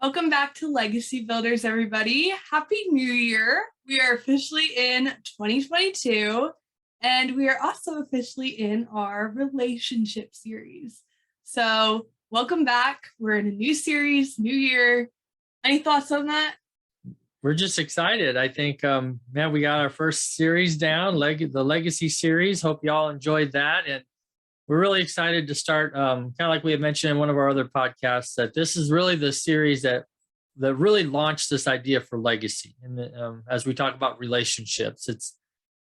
Welcome back to Legacy Builders, everybody. Happy New Year. We are officially in 2022, and we are also officially in our relationship series. So, welcome back. We're in a new series, new year. Any thoughts on that? We're just excited. I think, man, we got our first series down, the Legacy series. Hope y'all enjoyed that. And we're really excited to start, kind of like we had mentioned in one of our other podcasts, that this is really the series that really launched this idea for legacy. And as we talk about relationships, it's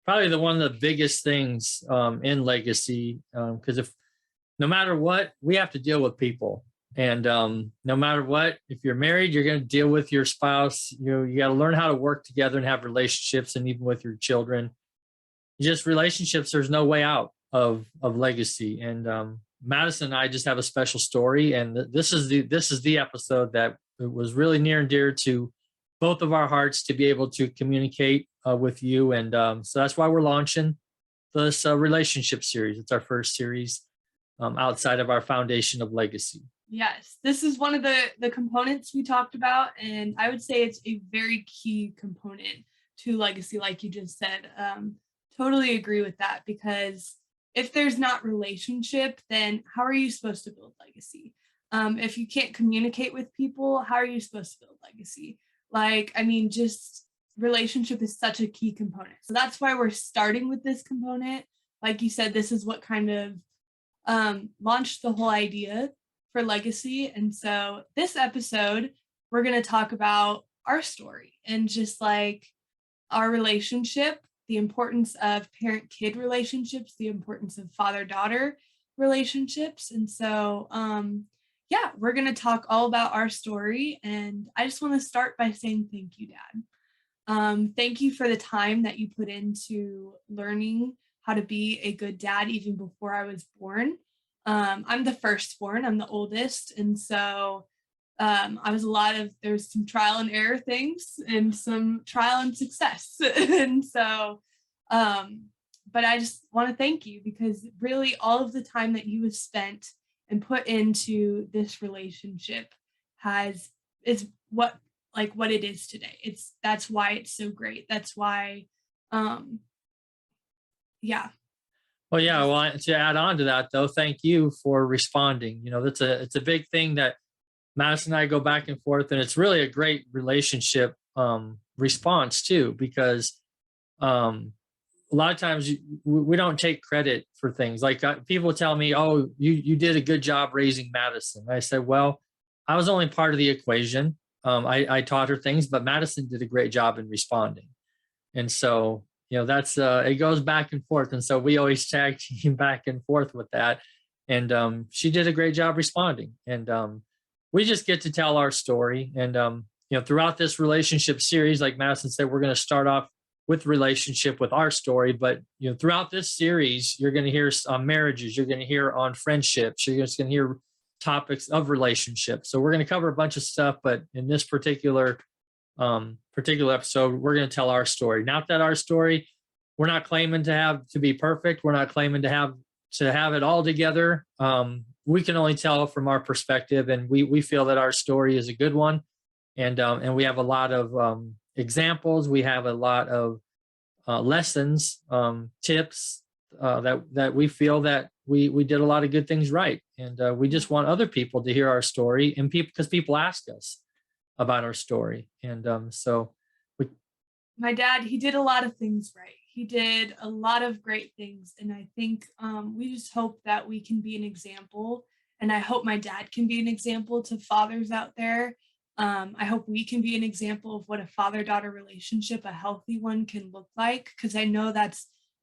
probably one of the biggest things in legacy, because if no matter what, we have to deal with people. And no matter what, if you're married, you're going to deal with your spouse. You got to learn how to work together and have relationships, and even with your children. Just relationships, there's no way out of legacy. And Madison and I just have a special story, and this is the episode that it was really near and dear to both of our hearts to be able to communicate with you. And so that's why we're launching this relationship series. It's our first series outside of our foundation of legacy. Yes, this is one of the components we talked about, and I would say it's a very key component to legacy, like you just said. Totally agree with that, because if there's not relationship, then how are you supposed to build legacy? If you can't communicate with people, how are you supposed to build legacy? Just relationship is such a key component. So that's why we're starting with this component. Like you said, this is what kind of launched the whole idea for legacy. And so this episode, we're going to talk about our story and just like our relationship, the importance of parent-kid relationships, the importance of father-daughter relationships. And so, we're going to talk all about our story. And I just want to start by saying thank you, Dad. Thank you for the time that you put into learning how to be a good dad even before I was born. I'm the firstborn, I'm the oldest. And so there's some trial and error things and some trial and success. And so, but I just want to thank you, because really all of the time that you have spent and put into this relationship is what it is today. That's why it's so great. That's why, yeah. Well, yeah. Well, to add on to that, though, thank you for responding. It's a big thing that Madison and I go back and forth, and it's really a great relationship response too, because a lot of times we don't take credit for things. Like people tell me, "Oh, you did a good job raising Madison." I said, "Well, I was only part of the equation. I taught her things, but Madison did a great job in responding." And so that's it goes back and forth, and so we always tag team back and forth with that. And she did a great job responding, and we just get to tell our story. And throughout this relationship series, like Madison said, we're going to start off with relationship with our story, but throughout this series, you're going to hear on marriages, you're going to hear on friendships, you're just going to hear topics of relationships. So we're going to cover a bunch of stuff, but in this particular episode, we're going to tell our story. Not that our story, we're not claiming to be perfect. We're not claiming to have it all together. We can only tell from our perspective, and we feel that our story is a good one, and we have a lot of examples. We have a lot of lessons, tips that we feel that we did a lot of good things right, and we just want other people to hear our story, and because people ask us about our story. And my dad, he did a lot of things right. He did a lot of great things. And I think we just hope that we can be an example. And I hope my dad can be an example to fathers out there. I hope we can be an example of what a father-daughter relationship, a healthy one, can look like. Because I know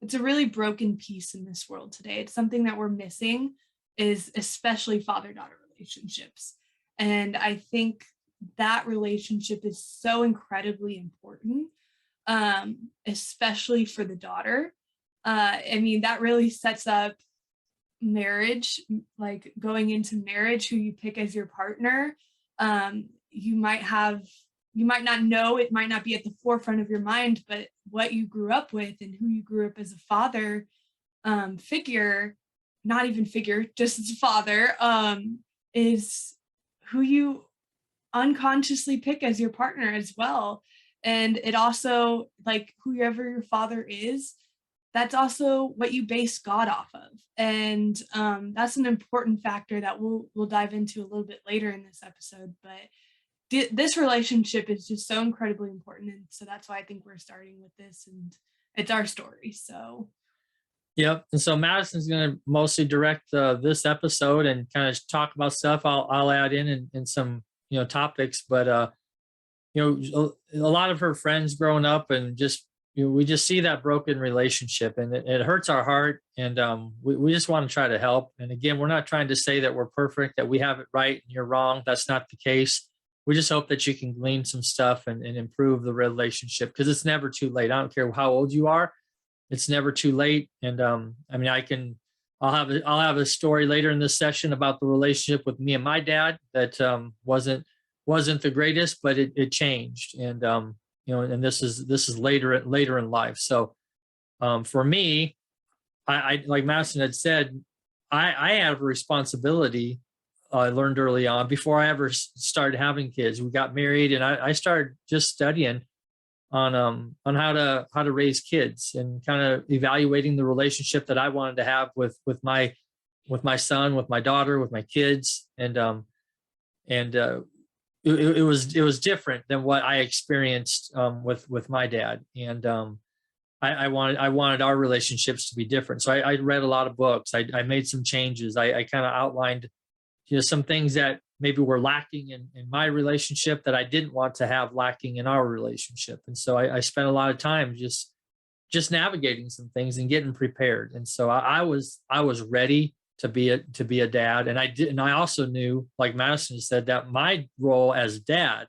it's a really broken piece in this world today. It's something that we're missing, is especially father-daughter relationships. And I think that relationship is so incredibly important, especially for the daughter. That really sets up marriage, like going into marriage, who you pick as your partner. You might not know, it might not be at the forefront of your mind, but what you grew up with and who you grew up as a father figure, not even figure, just as a father, is who you unconsciously pick as your partner as well. And it also, like, whoever your father is, that's also what you base God off of. And that's an important factor that we'll dive into a little bit later in this episode. But this relationship is just so incredibly important, and so that's why I think we're starting with this, and it's our story. So Yep. And so Madison's going to mostly direct this episode and kind of talk about stuff. I'll add in some topics, but a lot of her friends growing up, and just we just see that broken relationship, and it hurts our heart, and we just want to try to help. And again, we're not trying to say that we're perfect, that we have it right and you're wrong. That's not the case. We just hope that you can glean some stuff and improve the relationship, because it's never too late. I don't care how old you are, it's never too late. And I mean, I'll have a story later in this session about the relationship with me and my dad that wasn't the greatest, but it changed. And and this is later in life. So for me, I like Madison had said, I have a responsibility. I learned early on, before I ever started having kids. We got married, and I started just studying on how to raise kids, and kind of evaluating the relationship that I wanted to have with my son, with my daughter, with my kids. And it was different than what I experienced with my dad. And I wanted our relationships to be different. So I read a lot of books. I made some changes. I kind of outlined some things that maybe were lacking in my relationship that I didn't want to have lacking in our relationship. And so I spent a lot of time just navigating some things and getting prepared. And so I was ready to be a dad. And I also knew, like Madison said, that my role as dad,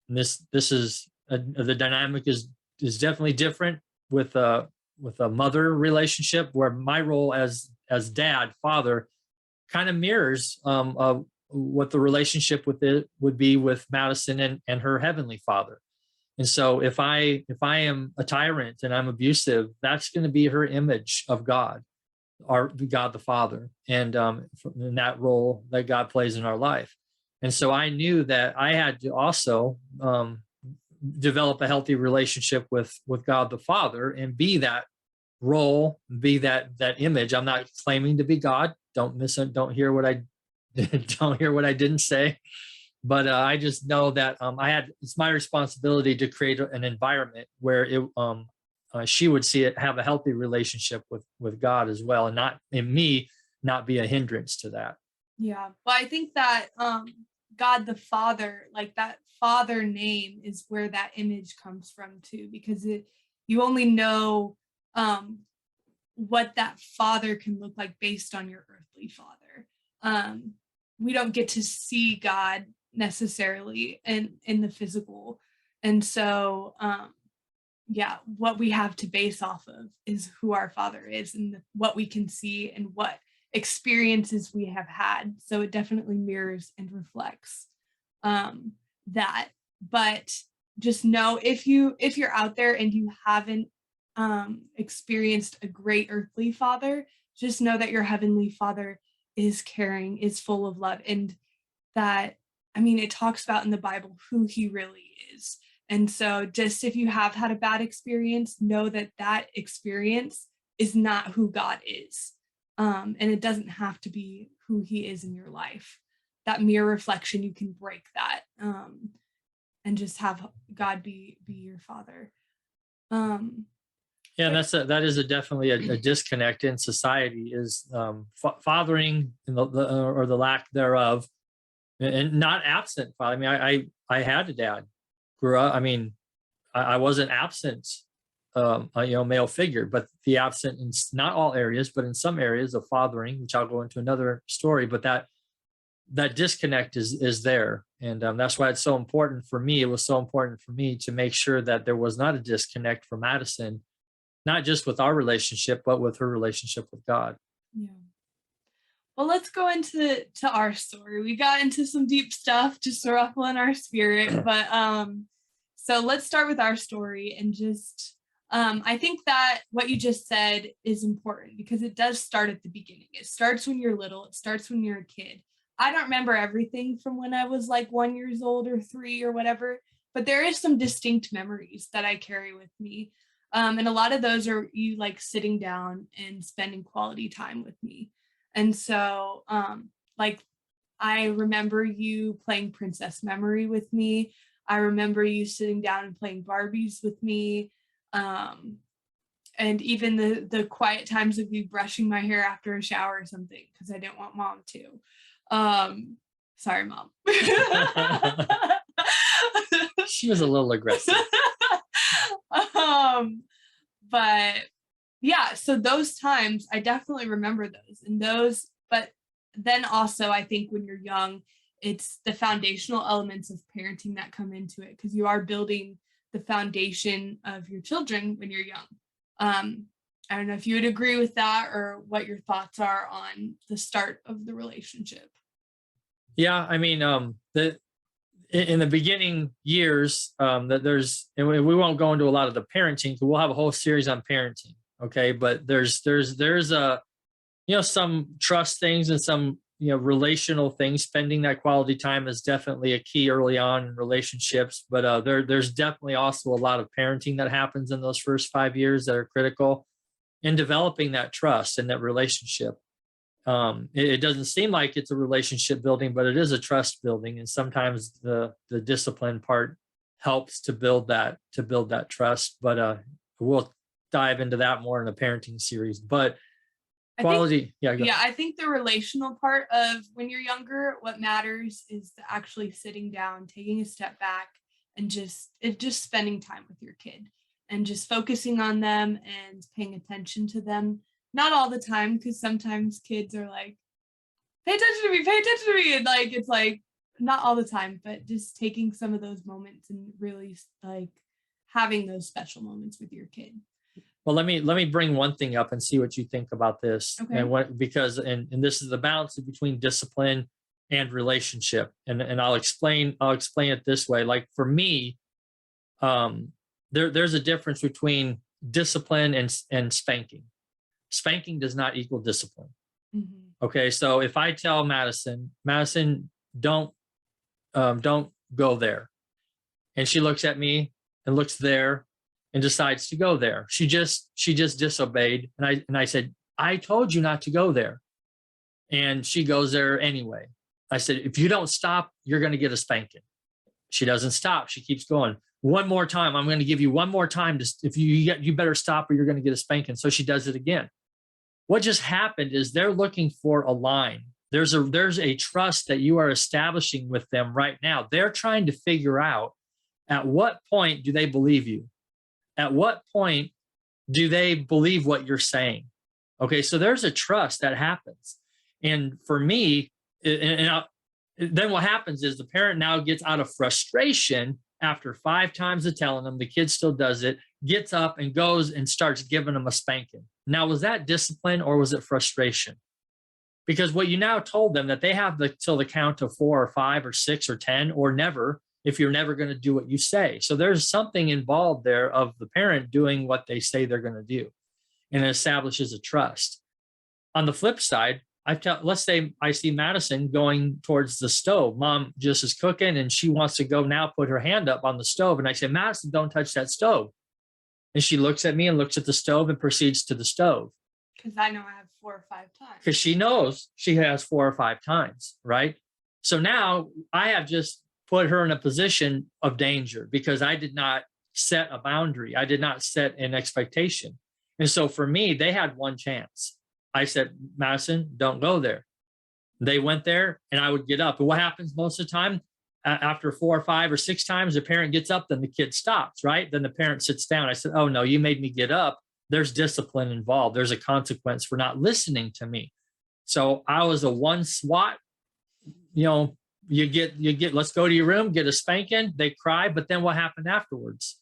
and this is the dynamic is definitely different with a mother relationship, where my role as dad, father, kind of mirrors what the relationship with it would be with Madison and her heavenly father. And so if I am a tyrant and I'm abusive, that's going to be her image of God, our God the Father, and in that role that God plays in our life. And so I knew that I had to also develop a healthy relationship with God the Father, and be that role, be that image. I'm not claiming to be God. Don't hear what I don't hear what I didn't say. But I just know that it's my responsibility to create an environment where she would have a healthy relationship with God as well, and not be a hindrance to that. yeah, but I think that God the Father, like that Father name, is where that image comes from too, because you only know what that father can look like based on your earthly father. We don't get to see God necessarily in the physical. And so yeah, what we have to base off of is who our father is, and what we can see and what experiences we have had. So it definitely mirrors and reflects that. But just know, if you're out there and you haven't experienced a great earthly father, just know that your heavenly father is caring, is full of love, and that, I mean, it talks about in the Bible who he really is. And so just, if you have had a bad experience, know that that experience is not who God is. And it doesn't have to be who he is in your life. That mirror reflection, you can break that, and just have God be your father. Yeah, and that is definitely a disconnect in society, is fathering and or the lack thereof, and not absent father. I mean, I had a dad, grew up. I mean, I wasn't absent, a male figure, but the absent in not all areas, but in some areas of fathering, which I'll go into another story. But that disconnect is there, and that's why it's so important for me. It was so important for me to make sure that there was not a disconnect for Madison, not just with our relationship, but with her relationship with God. Yeah. Well, let's go into our story. We got into some deep stuff, just to ruffle in our spirit. But so let's start with our story, and just I think that what you just said is important, because it does start at the beginning. It starts when you're little. It starts when you're a kid. I don't remember everything from when I was like 1 years old or 3 or whatever, but there is some distinct memories that I carry with me. And a lot of those are you like sitting down and spending quality time with me. And so, like, I remember you playing Princess Memory with me. I remember you sitting down and playing Barbies with me. Um, and even the quiet times of you brushing my hair after a shower or something because I didn't want mom to. Sorry, mom. She was a little aggressive. But yeah, so those times I definitely remember those and those, but then also I think when you're young, it's the foundational elements of parenting that come into it because you are building the foundation of your children when you're young. Um, I don't know if you would agree with that or what your thoughts are on the start of the relationship. Yeah, I mean, in the beginning years, that there's, and we won't go into a lot of the parenting, because we'll have a whole series on parenting. Okay, but there's a, some trust things and some, relational things. Spending that quality time is definitely a key early on in relationships, but there's definitely also a lot of parenting that happens in those first 5 years that are critical in developing that trust and that relationship. It doesn't seem like it's a relationship building, but it is a trust building, and sometimes the discipline part helps to build that trust. But we'll dive into that more in the parenting series. But quality, I think the relational part of when you're younger, what matters is actually sitting down, taking a step back, and just spending time with your kid and just focusing on them and paying attention to them. Not all the time, because sometimes kids are like, pay attention to me, pay attention to me. And like, it's like not all the time, but just taking some of those moments and really like having those special moments with your kid. Well, let me bring one thing up and see what you think about this. Okay. And what, because and this is the balance between discipline and relationship. And I'll explain it this way. Like for me, there's a difference between discipline and spanking. Spanking does not equal discipline. Mm-hmm. Okay, so if I tell Madison, don't go there, and she looks at me and looks there and decides to go there, she just disobeyed, and I said, I told you not to go there, and she goes there anyway. I said, if you don't stop, you're going to get a spanking. She doesn't stop. She keeps going. One more time. I'm going to give you one more time. If you better stop or you're going to get a spanking. So she does it again. What just happened is they're looking for a line. There's a trust that you are establishing with them right now. They're trying to figure out, at what point do they believe you? At what point do they believe what you're saying? Okay, so there's a trust that happens. And for me, then what happens is the parent now gets out of frustration after 5 times of telling them, the kid still does it, gets up and goes and starts giving them a spanking. Now, was that discipline or was it frustration? Because what you now told them that they have till the count of 4 or 5 or 6 or 10 or never, if you're never going to do what you say. So there's something involved there of the parent doing what they say they're going to do, and it establishes a trust. On the flip side, let's say I see Madison going towards the stove. Mom just is cooking and she wants to go now put her hand up on the stove. And I say, Madison, don't touch that stove. And she looks at me and looks at the stove and proceeds to the stove. Because I know I have 4 or 5 times. Because she knows she has 4 or 5 times, right? So now I have just put her in a position of danger because I did not set a boundary. I did not set an expectation. And so for me, they had one chance. I said, Madison, don't go there. They went there and I would get up. And what happens most of the time? After 4 or 5 or 6 times, the parent gets up, then the kid stops, right? Then the parent sits down. I said, oh no, you made me get up. There's discipline involved. There's a consequence for not listening to me. So I was a one swat, you get, let's go to your room, get a spanking. They cry, but then what happened afterwards?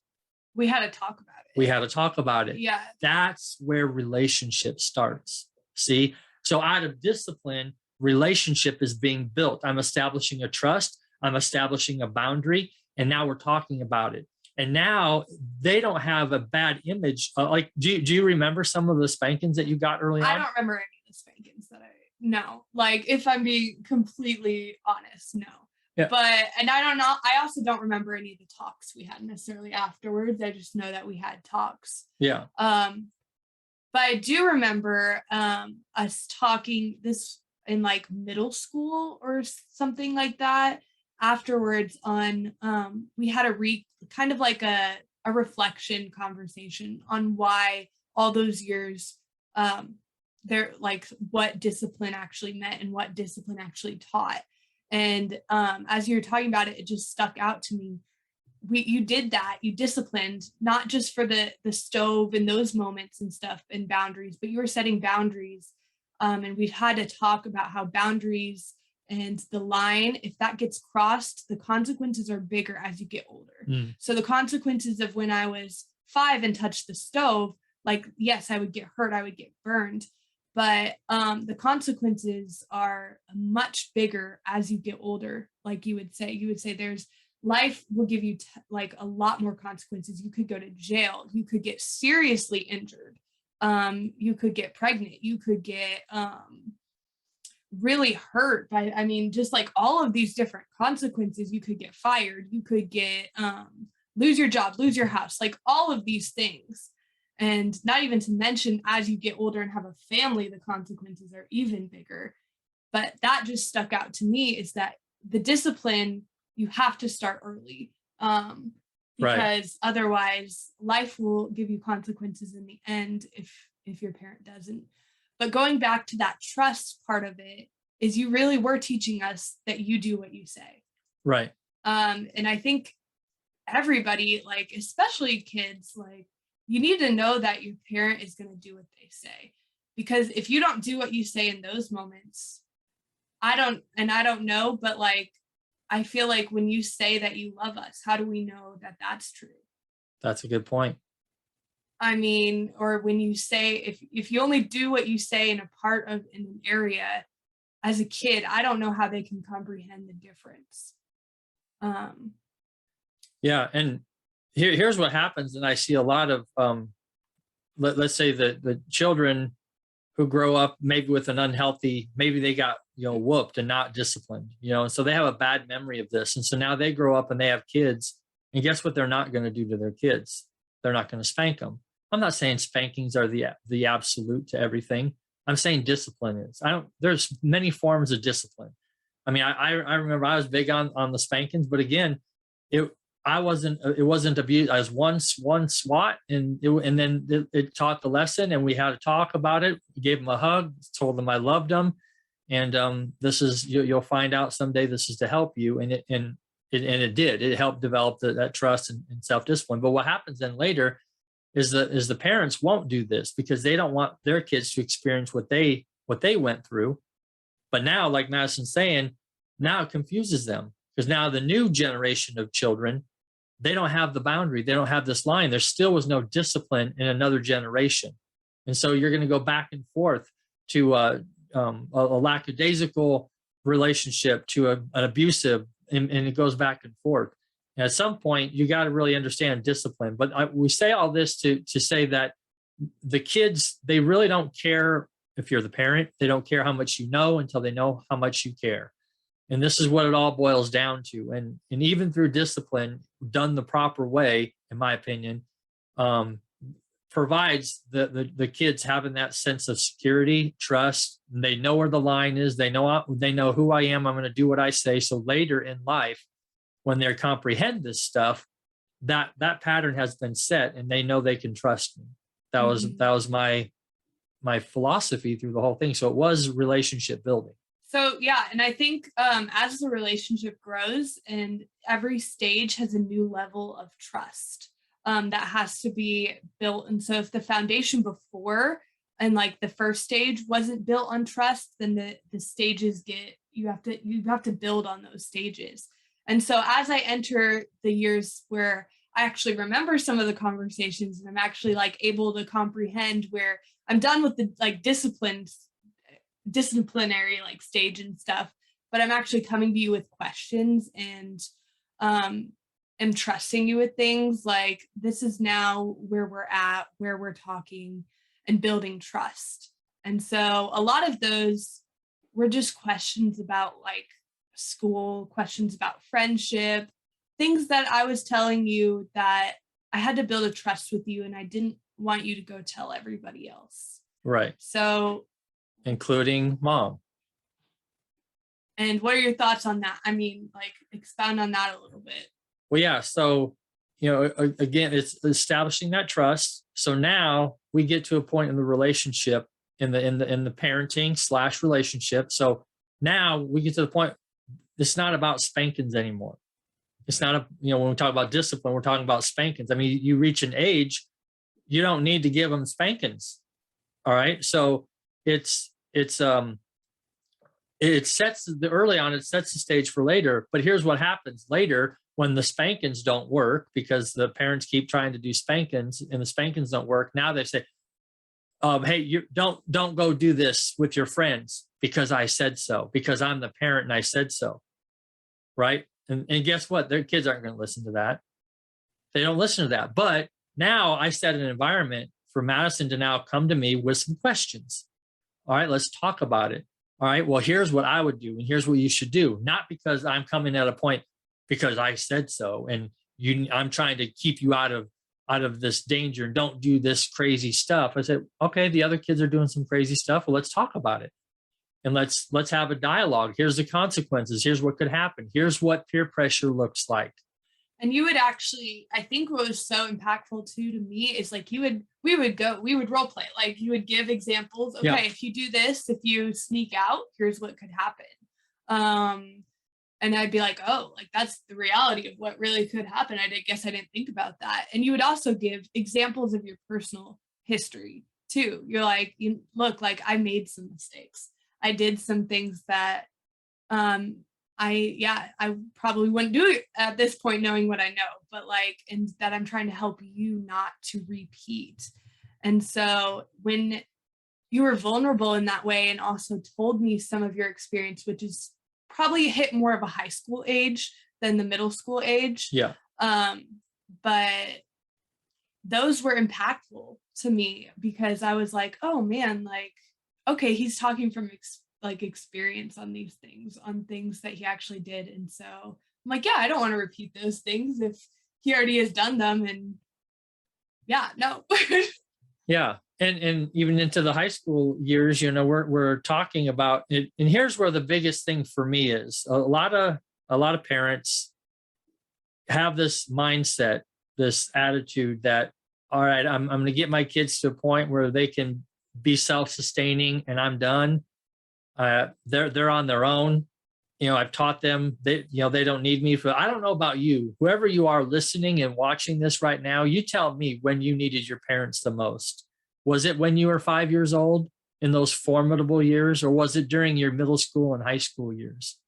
We had to talk about it. We had to talk about it. Yeah. That's where relationship starts. See? So out of discipline, relationship is being built. I'm establishing a trust. I'm establishing a boundary. And now we're talking about it. And now they don't have a bad image. Do you remember some of the spankings that you got early on? I don't remember any of the spankings that No, like if I'm being completely honest, no. Yeah. But and I don't know, I also don't remember any of the talks we had necessarily afterwards. I just know that we had talks. Yeah. But I do remember us talking this in like middle school or something like that afterwards on we had kind of like a reflection conversation on why all those years um there like what discipline actually meant and what discipline actually taught. And as you were talking about it, it just stuck out to me. You did that, you disciplined not just for the stove and those moments and stuff and boundaries, but you were setting boundaries. And we've had to talk about how boundaries and the line, if that gets crossed, the consequences are bigger as you get older. So the consequences of when I was 5 and touched the stove, like yes, I would get hurt, I would get burned, but the consequences are much bigger as you get older. Like you would say there's life will give you like a lot more consequences. You could go to jail, you could get seriously injured, you could get pregnant, you could get really hurt by, I mean, just like all of these different consequences. You could get fired, you could get lose your job, lose your house, like all of these things. And not even to mention as you get older and have a family, the consequences are even bigger. But that just stuck out to me, is that the discipline, you have to start early, Right. because otherwise life will give you consequences in the end if your parent doesn't. But going back to that trust part of it, is you really were teaching us that you do what you say. Right. And I think everybody, like especially kids, like you need to know that your parent is going to do what they say, because if you don't do what you say in those moments, I don't know, but like I feel like when you say that you love us, how do we know that that's true? That's a good point. I mean, or when you say, if you only do what you say in a part of in an area as a kid, I don't know how they can comprehend the difference. Um, Yeah. And here's what happens. And I see a lot of, let's say the children who grow up maybe with an unhealthy, maybe they got, whooped and not disciplined, and so they have a bad memory of this. And so now they grow up and they have kids, and guess what they're not going to do to their kids? They're not going to spank them. I'm not saying spankings are the absolute to everything. I'm saying discipline is. There's many forms of discipline. I mean, I remember I was big on the spankings, but again, it it wasn't abuse. I was one swat, and then it taught the lesson, and we had to talk about it. Gave them a hug, told them I loved them, and this is you'll find out someday this is to help you, and it did. It helped develop that trust and self discipline. But what happens then later is the parents won't do this because they don't want their kids to experience what they went through. But now, like Madison's saying, now it confuses them because now the new generation of children, they don't have the boundary. They don't have this line. There still was no discipline in another generation. And so you're going to go back and forth to a lackadaisical relationship to an abusive, and it goes back and forth. And at some point, you got to really understand discipline. But we say all this to say that the kids, they really don't care if you're the parent. They don't care how much you know until they know how much you care. And this is what it all boils down to. And even through discipline, done the proper way, in my opinion, provides the kids having that sense of security, trust. They know where the line is. They know who I am. I'm going to do what I say. So later in life, when they comprehend this stuff, that pattern has been set, and they know they can trust me. That was my philosophy through the whole thing. So it was relationship building. So yeah, and I think as the relationship grows and every stage has a new level of trust that has to be built. And so if the foundation before and like the first stage wasn't built on trust, then the stages you have to build on those stages. And so as I enter the years where I actually remember some of the conversations and I'm actually like able to comprehend, where I'm done with the like disciplinary like stage and stuff, but I'm actually coming to you with questions and am trusting you with things. Like this is now where we're at, where we're talking and building trust. And so a lot of those were just questions about like school, questions about friendship, things that I was telling you that I had to build a trust with you and I didn't want you to go tell everybody else. Right. So, Including mom. and what are your thoughts on that? I mean, like expound on that a little bit. Well, yeah. So, again, it's establishing that trust. So now we get to a point in the relationship, in the parenting slash relationship. So now we get to the point. It's not about spankings anymore. It's not when we talk about discipline, we're talking about spankings. I mean, you reach an age, you don't need to give them spankings. All right. So it sets the early on, it sets the stage for later. But here's what happens later when the spankings don't work because the parents keep trying to do spankings and the spankings don't work. Now they say, hey, you don't go do this with your friends because I said so, because I'm the parent and I said so. Right. And guess what? Their kids aren't going to listen to that. They don't listen to that. But now I set an environment for Madison to now come to me with some questions. All right, let's talk about it. All right, well, here's what I would do, and here's what you should do. Not because I'm coming at a point because I said so, and I'm trying to keep you out of this danger and don't do this crazy stuff. I said, okay, the other kids are doing some crazy stuff. Well, let's talk about it. And let's have a dialogue. Here's the consequences. Here's what could happen. Here's what peer pressure looks like. And you would actually, I think what was so impactful too to me is like we would role play. Like you would give examples. Okay, Yeah. if you do this, if you sneak out, here's what could happen. And I'd be like, oh, like that's the reality of what really could happen. guess I didn't think about that. And you would also give examples of your personal history too. You're like, look, like I made some mistakes. I did some things that I probably wouldn't do it at this point knowing what I know, but like, and that I'm trying to help you not to repeat. And so when you were vulnerable in that way and also told me some of your experience, which is probably hit more of a high school age than the middle school age. Yeah. But those were impactful to me because I was like, oh man, like, okay, he's talking from experience on these things, on things that he actually did. And so I'm like, yeah, I don't want to repeat those things if he already has done them. And yeah, no. Yeah. And even into the high school years, we're talking about it. And here's where the biggest thing for me is a lot of parents have this mindset, this attitude that, all right, I'm going to get my kids to a point where they can be self-sustaining and I'm done. They're on their own. I've taught them they don't need me I don't know about you, whoever you are listening and watching this right now, you tell me when you needed your parents the most. Was it when you were 5 years old in those formidable years, or was it during your middle school and high school years?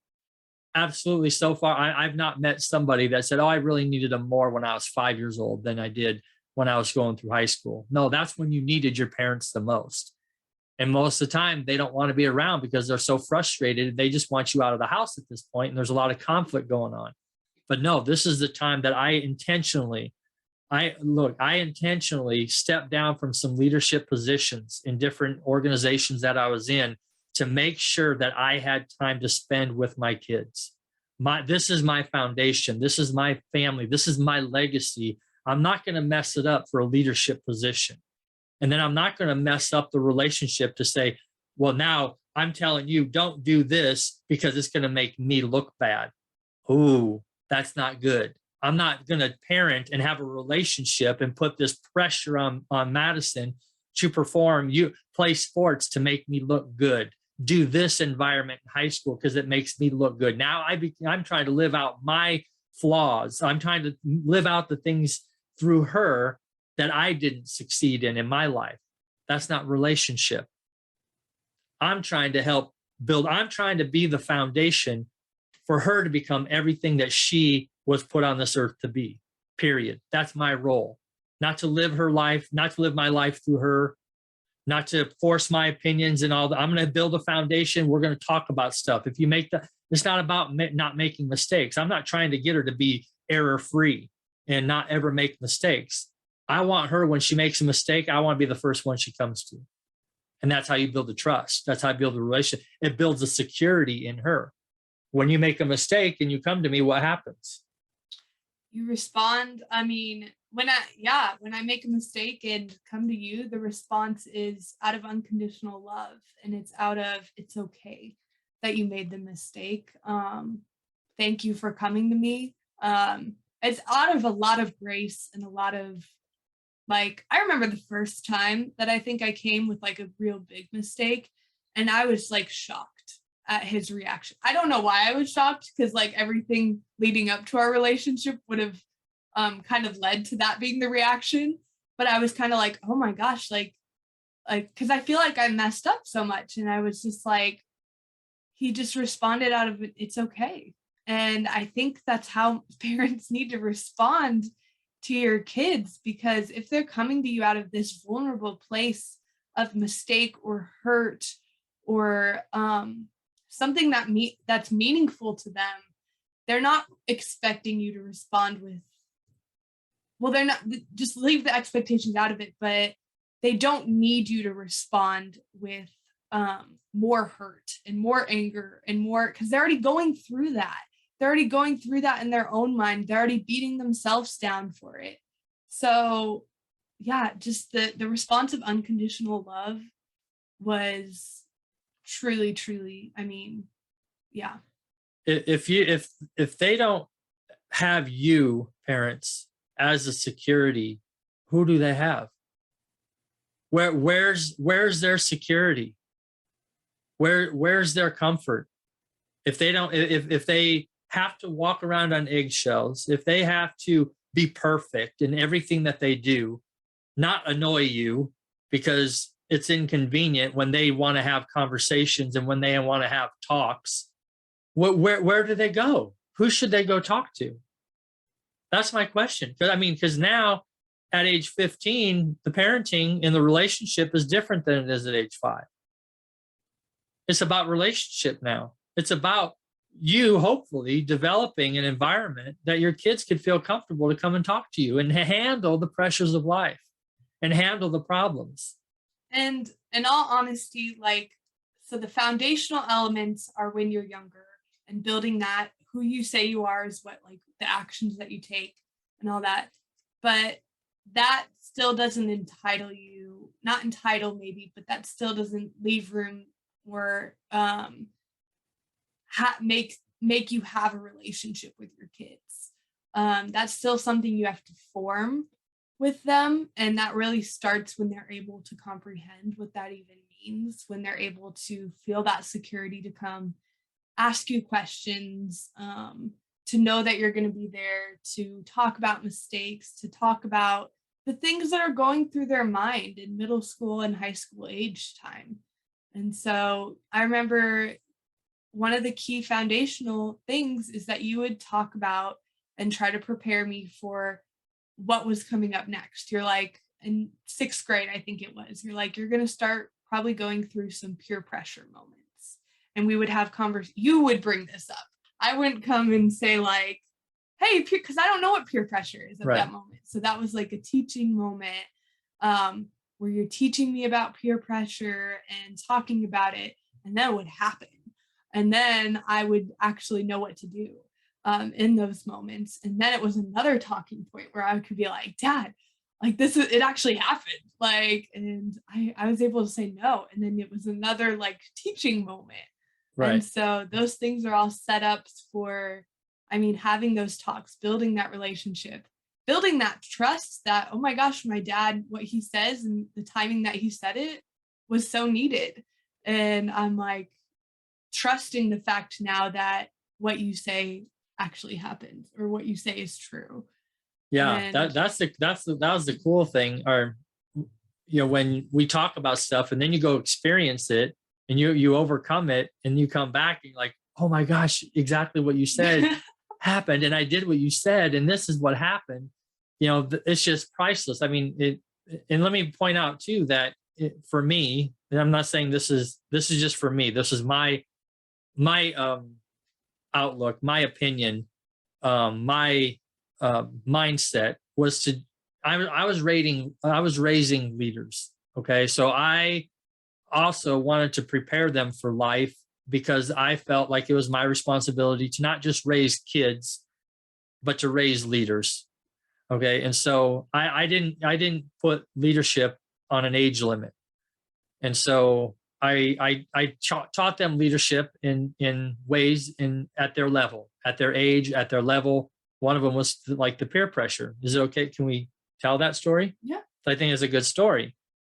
Absolutely. So far, I've not met somebody that said, oh, I really needed them more when I was 5 years old than I did when I was going through high school. No, that's when you needed your parents the most. And most of the time, they don't want to be around because they're so frustrated. They just want you out of the house at this point, and there's a lot of conflict going on. But no, this is the time that I intentionally stepped down from some leadership positions in different organizations that I was in to make sure that I had time to spend with my kids. This is my foundation. This is my family. This is my legacy. I'm not going to mess it up for a leadership position. And then I'm not going to mess up the relationship to say, well, now I'm telling you, don't do this because it's going to make me look bad. Ooh, that's not good. I'm not going to parent and have a relationship and put this pressure on Madison to perform, play sports to make me look good. Do this environment in high school because it makes me look good. Now I'm trying to live out my flaws. I'm trying to live out the things through her that I didn't succeed in my life. That's not relationship. I'm trying to help build. I'm trying to be the foundation for her to become everything that she was put on this earth to be, period. That's my role. Not to live her life, not to live my life through her, not to force my opinions and all that. I'm going to build a foundation. We're going to talk about stuff. If you make it's not about not making mistakes. I'm not trying to get her to be error-free and not ever make mistakes. I want her, when she makes a mistake, I want to be the first one she comes to. And that's how you build the trust. That's how you build a relationship. It builds a security in her. When you make a mistake and you come to me, what happens? You respond. I mean, when I make a mistake and come to you, the response is out of unconditional love, and it's out of, it's okay that you made the mistake. Thank you for coming to me. It's out of a lot of grace and a lot of, like, I remember the first time that I think I came with like a real big mistake, and I was like shocked at his reaction. I don't know why I was shocked, because like everything leading up to our relationship would have kind of led to that being the reaction. But I was kind of like, oh my gosh, like because I feel like I messed up so much, and I was just like, he just responded out of it, it's okay. And I think that's how parents need to respond to your kids, because if they're coming to you out of this vulnerable place of mistake or hurt or something that's meaningful to them, they're not expecting you to respond with, well, they're not, just leave the expectations out of it, but they don't need you to respond with more hurt and more anger and more, because they're already going through that. They're already going through that in their own mind. They're already beating themselves down for it. So yeah, just the response of unconditional love was truly, truly, I mean, yeah. If they don't have you, parents, as a security, who do they have? Where's their security? Where's their comfort? If they don't, if they have to walk around on eggshells, if they have to be perfect in everything that they do, not annoy you because it's inconvenient when they want to have conversations and when they want to have talks, where do they go? Who should they go talk to? That's my question. Because now at age 15, the parenting in the relationship is different than it is at age 5. It's about relationship now. It's about you hopefully developing an environment that your kids could feel comfortable to come and talk to you and handle the pressures of life and handle the problems. And in all honesty, like, so the foundational elements are when you're younger, and building that, who you say you are is what, like, the actions that you take and all that. But that still doesn't entitle you, not entitle maybe, but that still doesn't leave room or make you have a relationship with your kids. That's still something you have to form with them, and that really starts when they're able to comprehend what that even means, when they're able to feel that security to come ask you questions, to know that you're going to be there to talk about mistakes, to talk about the things that are going through their mind in middle school and high school age time. And so I remember one of the key foundational things is that you would talk about and try to prepare me for what was coming up next. You're like, in 6th grade, I think it was, you're like, you're going to start probably going through some peer pressure moments. And we would have you would bring this up. I wouldn't come and say like, hey, because I don't know what peer pressure is at that moment. So that was like a teaching moment where you're teaching me about peer pressure and talking about it, and then it would happen. And then I would actually know what to do in those moments. And then it was another talking point where I could be like, Dad, like it actually happened. Like, and I was able to say no. And then it was another like teaching moment. Right. And so those things are all setups for, having those talks, building that relationship, building that trust that, oh my gosh, my dad, what he says and the timing that he said it was so needed. And I'm like, trusting the fact now that what you say actually happened or what you say is true. Yeah, and that was the cool thing. Or, when we talk about stuff and then you go experience it and you overcome it and you come back and you're like, oh my gosh, exactly what you said happened, and I did what you said, and this is what happened. It's just priceless. And let me point out too that for me, and I'm not saying this is just for me. This is my outlook, my opinion, my mindset was I was raising leaders. Okay. So I also wanted to prepare them for life because I felt like it was my responsibility to not just raise kids, but to raise leaders. Okay. And so I didn't put leadership on an age limit. And so I taught them leadership in ways in at their level, at their age, at their level. One of them was like the peer pressure. Is it okay? Can we tell that story? Yeah. I think it's a good story.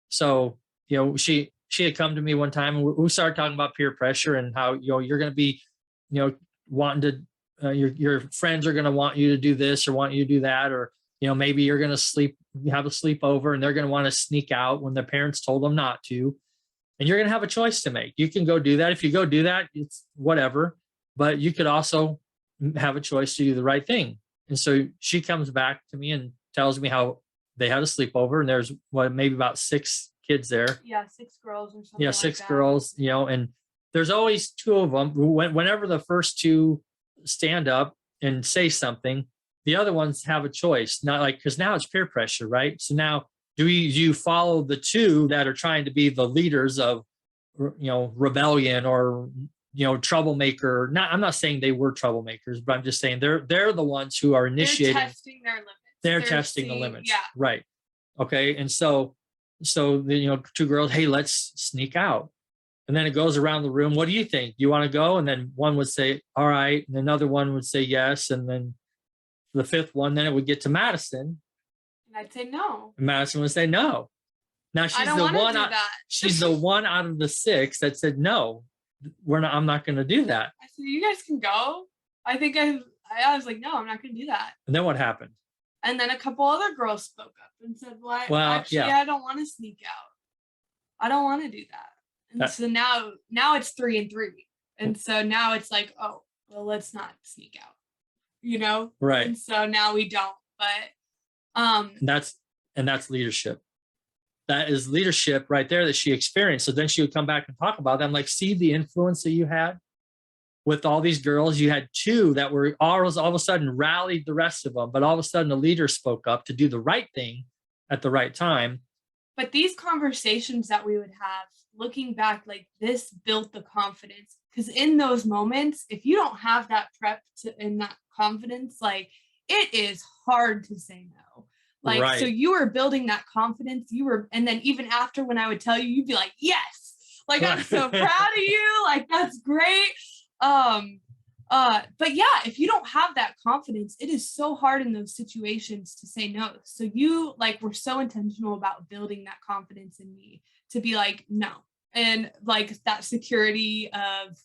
So, she had come to me one time and we started talking about peer pressure and how, you're going to be, wanting to, your friends are going to want you to do this or want you to do that, or, maybe you're going to have a sleepover and they're going to want to sneak out when their parents told them not to. And you're going to have a choice to make. You can go do that. If you go do that, it's whatever, but you could also have a choice to do the right thing. And so she comes back to me and tells me how they had a sleepover and there's maybe about 6 kids there. Yeah, 6 girls or something. Yeah, 6 girls, and there's always 2 of them. Whenever the first 2 stand up and say something, the other ones have a choice. Not like, because now it's peer pressure, right? So now do you follow the 2 that are trying to be the leaders of, rebellion or, troublemaker? I'm not saying they were troublemakers, but I'm just saying they're the ones who are initiating. They're testing their limits. They're testing the limits. Yeah. Right. Okay. And so the 2 girls, hey, let's sneak out. And then it goes around the room. What do you think? You want to go? And then one would say, all right. And another one would say yes. And then the 5th one, then it would get to Madison. And I'd say no. And Madison would say no. Now she's the one. She's the one out of the 6 that said no. I'm not going to do that. I said, you guys can go. I think I was like, no, I'm not going to do that. And then what happened? And then a couple other girls spoke up and said, well actually, yeah. I don't want to sneak out. I don't want to do that. And so now it's 3 and 3. And so now it's like, oh, well, let's not sneak out, Right. And so now we don't, but that's leadership. That is leadership right there that she experienced. So then she would come back and talk about that. I'm like, see the influence that you had with all these girls. You had 2 that were all of a sudden rallied the rest of them, but all of a sudden a leader spoke up to do the right thing at the right time. But these conversations that we would have, looking back, like, this built the confidence. Because in those moments, if you don't have that prep and that confidence, like, it is hard to say no. Like, right. So you were building that confidence. And then even after, when I would tell you, you'd be like, yes, like, I'm so proud of you. Like, that's great. But yeah, if you don't have that confidence, it is so hard in those situations to say no. So you were so intentional about building that confidence in me to be like, no. And like that security of,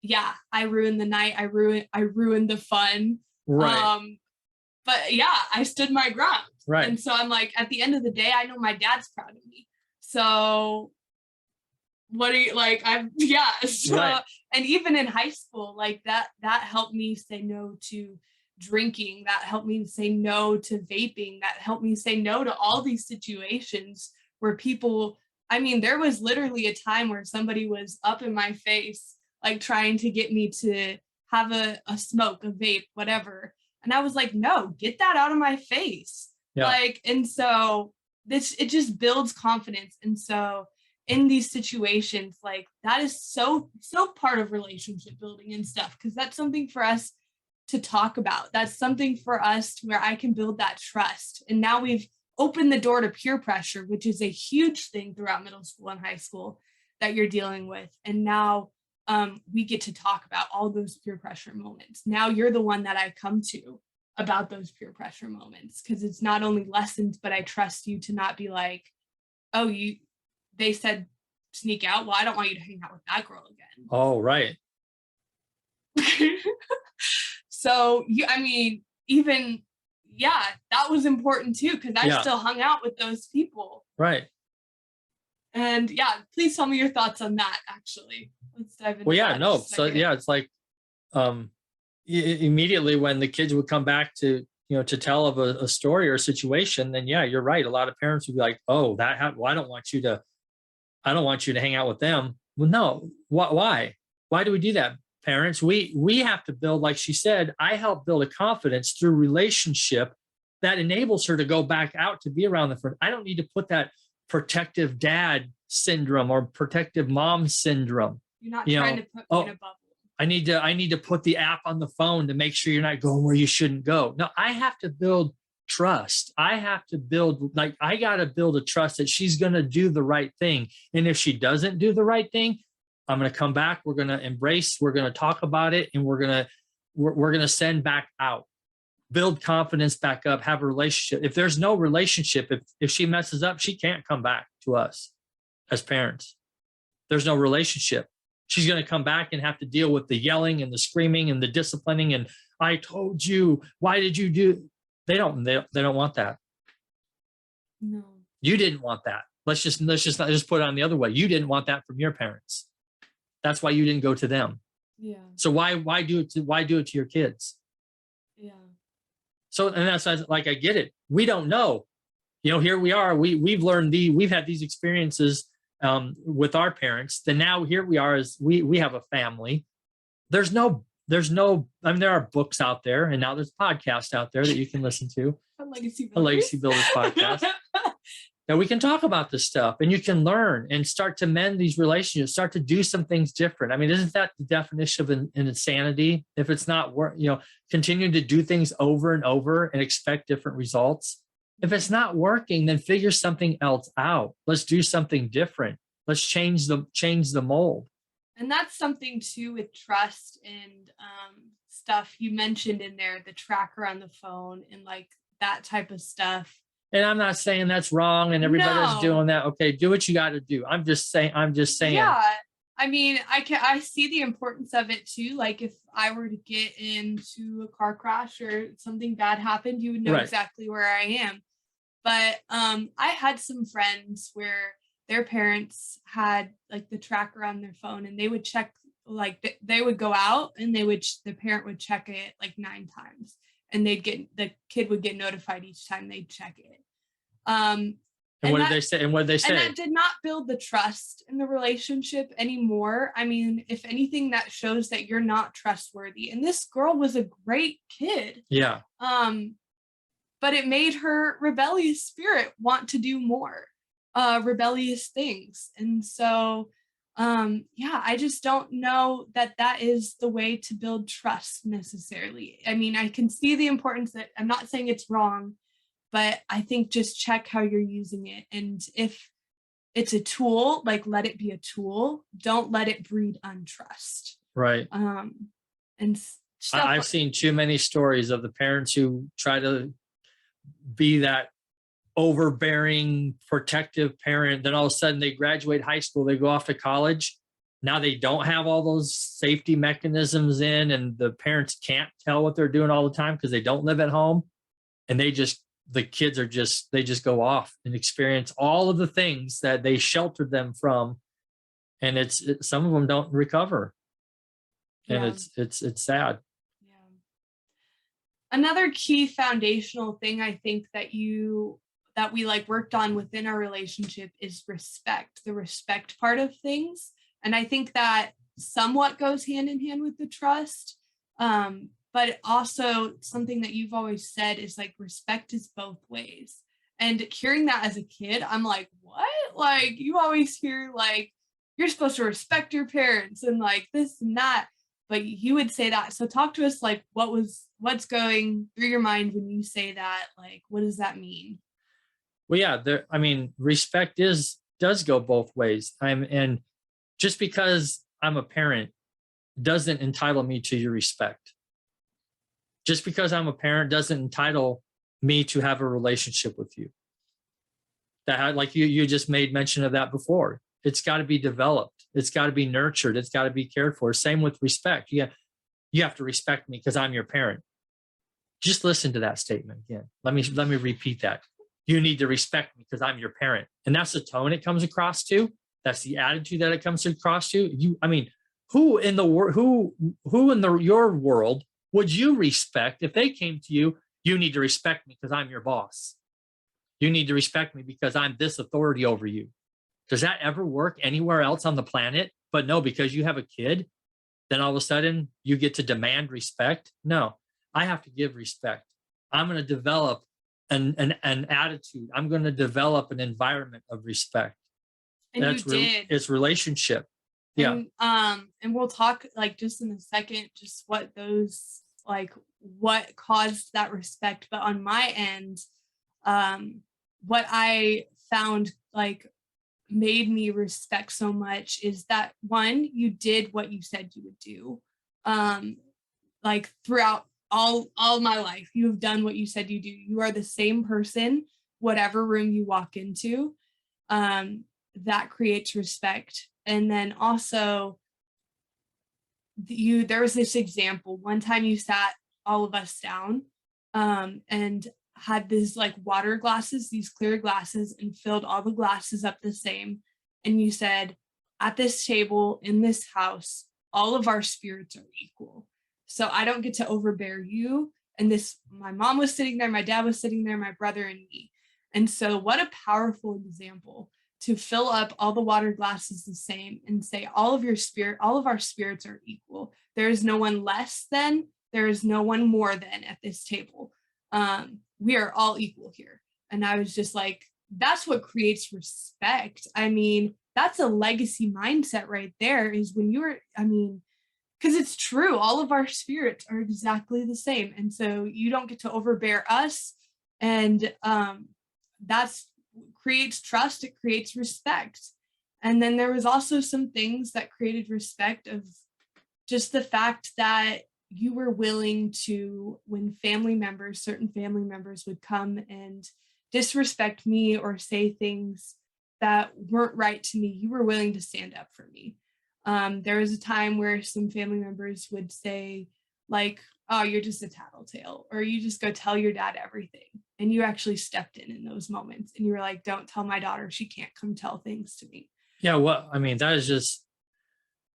yeah, I ruined the night. I ruined the fun. Right. But yeah, I stood my ground. Right. And so I'm like, at the end of the day, I know my dad's proud of me. So what are you like? So, right. And even in high school, like that helped me say no to drinking. That helped me say no to vaping. That helped me say no to all these situations where there was literally a time where somebody was up in my face, like trying to get me to have a smoke, a vape, whatever. And I was like, no, get that out of my face. Yeah. And so it just builds confidence. And so in these situations, like, that is so part of relationship building and stuff, because that's something for us to talk about. That's something for us where I can build that trust. And now we've opened the door to peer pressure, which is a huge thing throughout middle school and high school that you're dealing with. And now we get to talk about all those peer pressure moments. Now you're the one that I come to about those peer pressure moments, because it's not only lessons, but I trust you to not be like, oh, they said sneak out. Well, I don't want you to hang out with that girl again. Oh, right. So that was important too, because I still hung out with those people. Right. And yeah, please tell me your thoughts on that, actually. Let's dive into that. So yeah, it's like immediately when the kids would come back to tell of a story or a situation, then yeah, you're right. A lot of parents would be like, oh, I don't want you to hang out with them. Well, no, why do we do that? Parents, we have to build, like she said, I help build a confidence through relationship that enables her to go back out to be around the friend. I don't need to put that protective dad syndrome or protective mom syndrome. You're not You trying know, to put oh, me in a bubble. I need to put the app on the phone to make sure you're not going where you shouldn't go. No, I have to build trust. I have to build, like, I got to build a trust that she's going to do the right thing. And if she doesn't do the right thing, I'm going to come back. We're going to embrace, we're going to talk about it, and we're going to send back out, build confidence back up, have a relationship. If there's no relationship, if she messes up, she can't come back to us as parents. There's no relationship. She's going to come back and have to deal with the yelling and the screaming and the disciplining. And I told you, why did you do? They don't want that. No. You didn't want that. Let's just put it on the other way. You didn't want that from your parents. That's why you didn't go to them. Yeah. So why do it to your kids? Yeah. So, and that's like, I get it. We don't know. Here we are. We've learned we've had these experiences with our parents. Then now here we are as we have a family. There's no, I mean, there are books out there, and now there's podcasts out there that you can listen to. A Legacy Builders podcast. That we can talk about this stuff, and you can learn and start to mend these relationships, start to do some things different. I mean, isn't that the definition of an insanity? If it's not continuing to do things over and over and expect different results. If it's not working, then figure something else out. Let's do something different. Let's change the mold. And that's something too with trust and stuff you mentioned in there, the tracker on the phone and like that type of stuff. And I'm not saying that's wrong and everybody's doing that. Okay, do what you got to do. I'm just saying. Yeah. I mean, I see the importance of it too. Like if I were to get into a car crash or something bad happened, you would know exactly where I am. But I had some friends where their parents had like the tracker on their phone, and they would check, like they would go out and the parent would check it like 9 times, and the kid would get notified each time they'd check it. And what did they say? And that did not build the trust in the relationship anymore. I mean, if anything, that shows that you're not trustworthy. And this girl was a great kid. Yeah. But it made her rebellious spirit want to do more rebellious things. And so, I just don't know that is the way to build trust necessarily. I mean, I can see the importance that I'm not saying it's wrong, but I think just check how you're using it. And if it's a tool, like let it be a tool. Don't let it breed untrust. Right. And I've seen too many stories of the parents who try to be that overbearing, protective parent. Then all of a sudden they graduate high school, they go off to college. Now they don't have all those safety mechanisms in, and the parents can't tell what they're doing all the time because they don't live at home. And the kids just go off and experience all of the things that they sheltered them from. And some of them don't recover. And it's sad. Another key foundational thing I think that we like worked on within our relationship is respect, the respect part of things. And I think that somewhat goes hand in hand with the trust. But also something that you've always said is like respect is both ways. And hearing that as a kid, I'm like, what? Like you always hear like, you're supposed to respect your parents and like this and that. But you would say that. So talk to us, like what's going through your mind when you say that? Like, what does that mean? Well, yeah, respect does go both ways. And just because I'm a parent doesn't entitle me to your respect. Just because I'm a parent doesn't entitle me to have a relationship with you. That, like you just made mention of that before. It's got to be developed. It's got to be nurtured. It's got to be cared for. Same with respect. You have to respect me because I'm your parent. Just listen to that statement again. Let me repeat that. You need to respect me because I'm your parent. And that's the tone it comes across to. That's the attitude that it comes across to. Who in your world would you respect if they came to you? You need to respect me because I'm your boss. You need to respect me because I'm this authority over you. Does that ever work anywhere else on the planet? But no, because you have a kid, then all of a sudden you get to demand respect. No, I have to give respect. I'm going to develop an attitude. I'm going to develop an environment of respect. And you did. It's relationship. Yeah. And we'll talk like just in a second, just what those like what caused that respect. But on my end, what I found like made me respect so much is that one, you did what you said you would do. Like throughout all my life, you have done what you said you do. You are the same person, whatever room you walk into. That creates respect. And then also there was this example one time you sat all of us down and had these like water glasses, these clear glasses, and filled all the glasses up the same. And you said, at this table in this house, all of our spirits are equal. So I don't get to overbear you. And my mom was sitting there, my dad was sitting there, my brother and me. And so what a powerful example to fill up all the water glasses the same and say, all of our spirits are equal. There is no one less than, there is no one more than at this table. We are all equal here. And I was just like, that's what creates respect. I mean, that's a legacy mindset right there is when because it's true, all of our spirits are exactly the same. And so you don't get to overbear us. And that's creates trust, it creates respect. And then there was also some things that created respect of just the fact that you were willing to, when certain family members would come and disrespect me or say things that weren't right to me, you were willing to stand up for me. There was a time where some family members would say like, oh, you're just a tattletale, or you just go tell your dad everything. And you actually stepped in those moments and you were like, don't tell my daughter, she can't come tell things to me. Yeah. Well, I mean, that is just,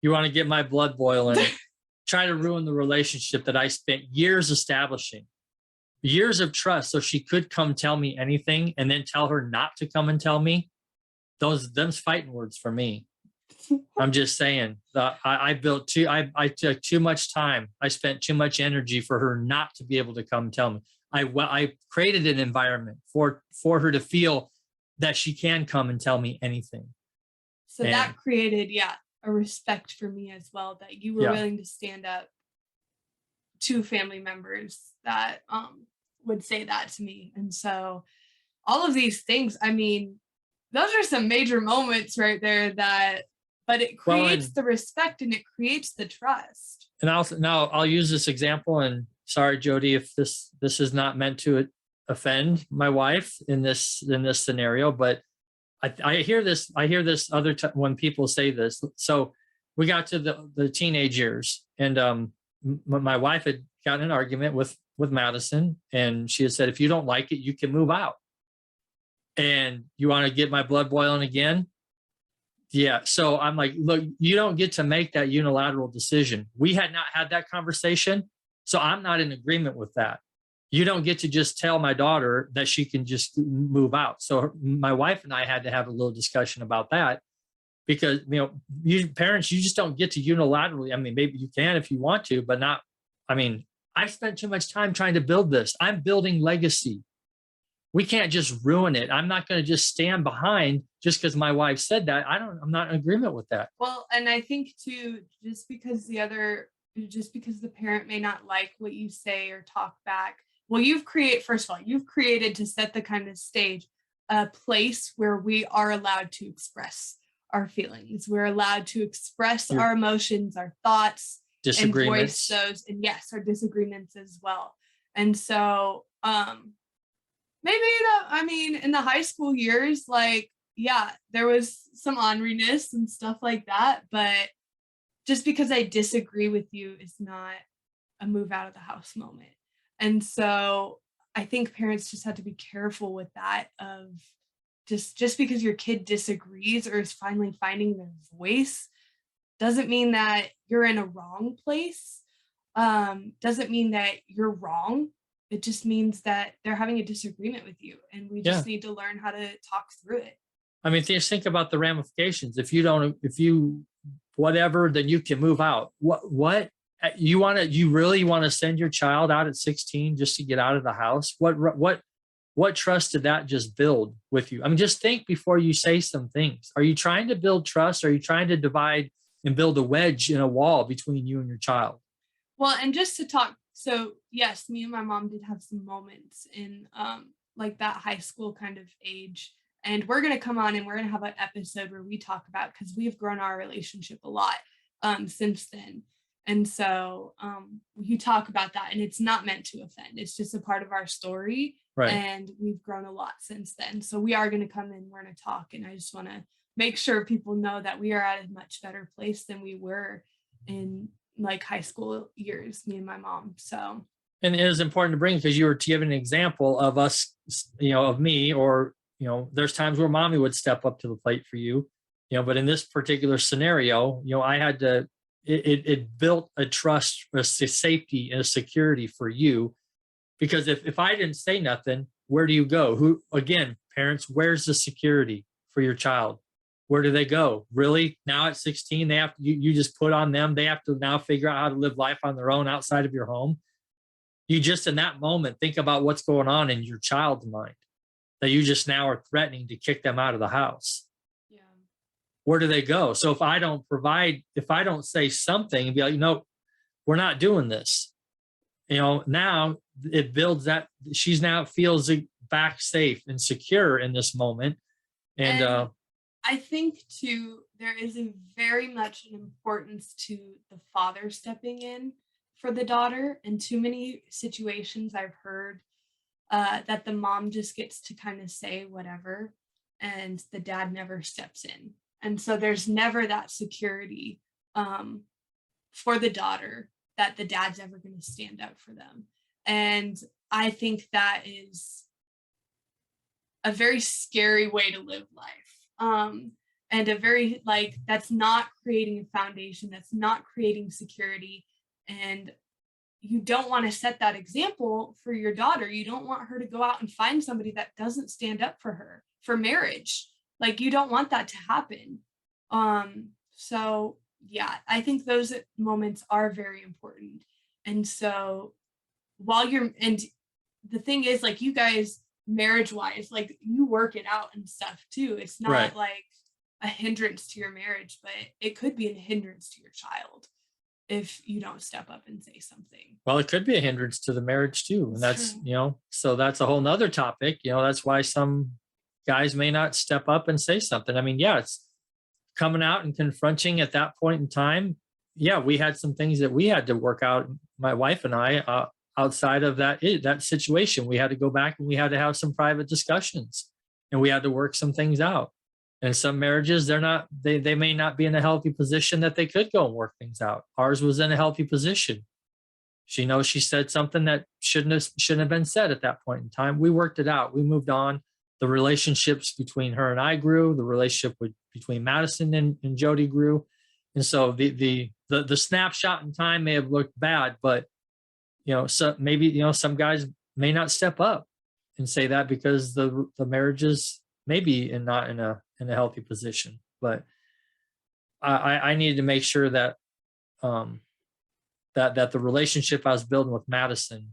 you want to get my blood boiling, try to ruin the relationship that I spent years establishing, years of trust. So she could come tell me anything and then tell her not to come and tell me. Them's fighting words for me. I'm just saying that I took too much time. I spent too much energy for her not to be able to come tell me. I created an environment for her to feel that she can come and tell me anything. So that created, a respect for me as well, that you were willing to stand up to family members that would say that to me. And so all of these things, I mean, those are some major moments right there but it creates the respect and it creates the trust. And I'll use this example, and sorry, Jody, if this is not meant to offend my wife in this scenario, but I hear this when people say this. So we got to the teenage years, and my wife had gotten an argument with Madison, and she had said, if you don't like it, you can move out. And you want to get my blood boiling again? Yeah. So I'm like, look, you don't get to make that unilateral decision. We had not had that conversation. So I'm not in agreement with that. You don't get to just tell my daughter that she can just move out. So my wife and I had to have a little discussion about that, because, you parents, you just don't get to unilaterally. I mean, maybe you can if you want to, but not, I mean, I spent too much time trying to build this. I'm building legacy. We can't just ruin it. I'm not going to just stand behind just because my wife said that. I'm not in agreement with that. Well, and I think too, just because the parent may not like what you say or talk back, well, first of all, you've created, to set the kind of stage, a place where we are allowed to express our feelings. We're allowed to express our emotions, our thoughts, and voice those, and yes, our disagreements as well. And so, maybe in the high school years, like, there was some orneriness and stuff like that, but just because I disagree with you is not a move out of the house moment. And so I think parents just have to be careful with that, of just because your kid disagrees or is finally finding their voice doesn't mean that you're in a wrong place. Doesn't mean that you're wrong. It just means that they're having a disagreement with you, and we just need to learn how to talk through it. I mean, just think about the ramifications. If you whatever, then you can move out. What you really want to send your child out at 16 just to get out of the house? What what trust did that just build with you? I mean, just think before you say some things. Are you trying to build trust? Are you trying to divide and build a wedge in a wall between you and your child? Well, and just to talk, so yes, me and my mom did have some moments in like that high school kind of age. And we're gonna come on and we're gonna have an episode where we talk about, because we've grown our relationship a lot since then. And so you talk about that, and it's not meant to offend. It's just a part of our story. Right. And we've grown a lot since then. So we are gonna come in, we're gonna talk, and I just wanna make sure people know that we are at a much better place than we were in like high school years, me and my mom. So And it is important to bring because you were giving an example of us, of me, or, there's times where mommy would step up to the plate for you, but in this particular scenario, I had to, it built a trust, a safety, and a security for you. Because if I didn't say nothing, where do you go? Who, again, parents, where's the security for your child? Where do they go? Really? Now at 16, they have to, you just put on them. They have to now figure out how to live life on their own outside of your home. You just in that moment think about what's going on in your child's mind, that you just now are threatening to kick them out of the house. yeah. Where do they go? So if I don't provide, if I don't say something and be like, no, we're not doing this, now it builds that she's now feels back safe and secure in this moment. And I think too, there is a very much an importance to the father stepping in for the daughter. In too many situations, I've heard that the mom just gets to kind of say whatever, and the dad never steps in. And so there's never that security for the daughter that the dad's ever going to stand up for them. And I think that is a very scary way to live life. And a very, like, that's not creating a foundation, that's not creating security. And you don't want to set that example for your daughter. You don't want her to go out and find somebody that doesn't stand up for her for marriage. Like, you don't want that to happen. So yeah, I think those moments are very important. And so while you're, and the thing is, like, you guys, marriage wise, like, you work it out and stuff too. It's not right. like a hindrance to your marriage, but it could be a hindrance to your child if you don't step up and say something. Well, it could be a hindrance to the marriage too. And that's, True. so that's a whole nother topic. That's why some guys may not step up and say something. I mean, yeah, it's coming out and confronting at that point in time. Yeah, we had some things that we had to work out, my wife and I, outside of that situation. We had to go back and we had to have some private discussions, and we had to work some things out. And some marriages, they may not be in a healthy position that they could go and work things out. Ours was in a healthy position. She knows she said something that shouldn't have been said at that point in time. We worked it out. We moved on. The relationships between her and I grew. The relationship between Madison and Jody grew. And so the snapshot in time may have looked bad, but so maybe some guys may not step up and say that because the marriage is maybe not in a healthy position. But I needed to make sure that that the relationship I was building with Madison,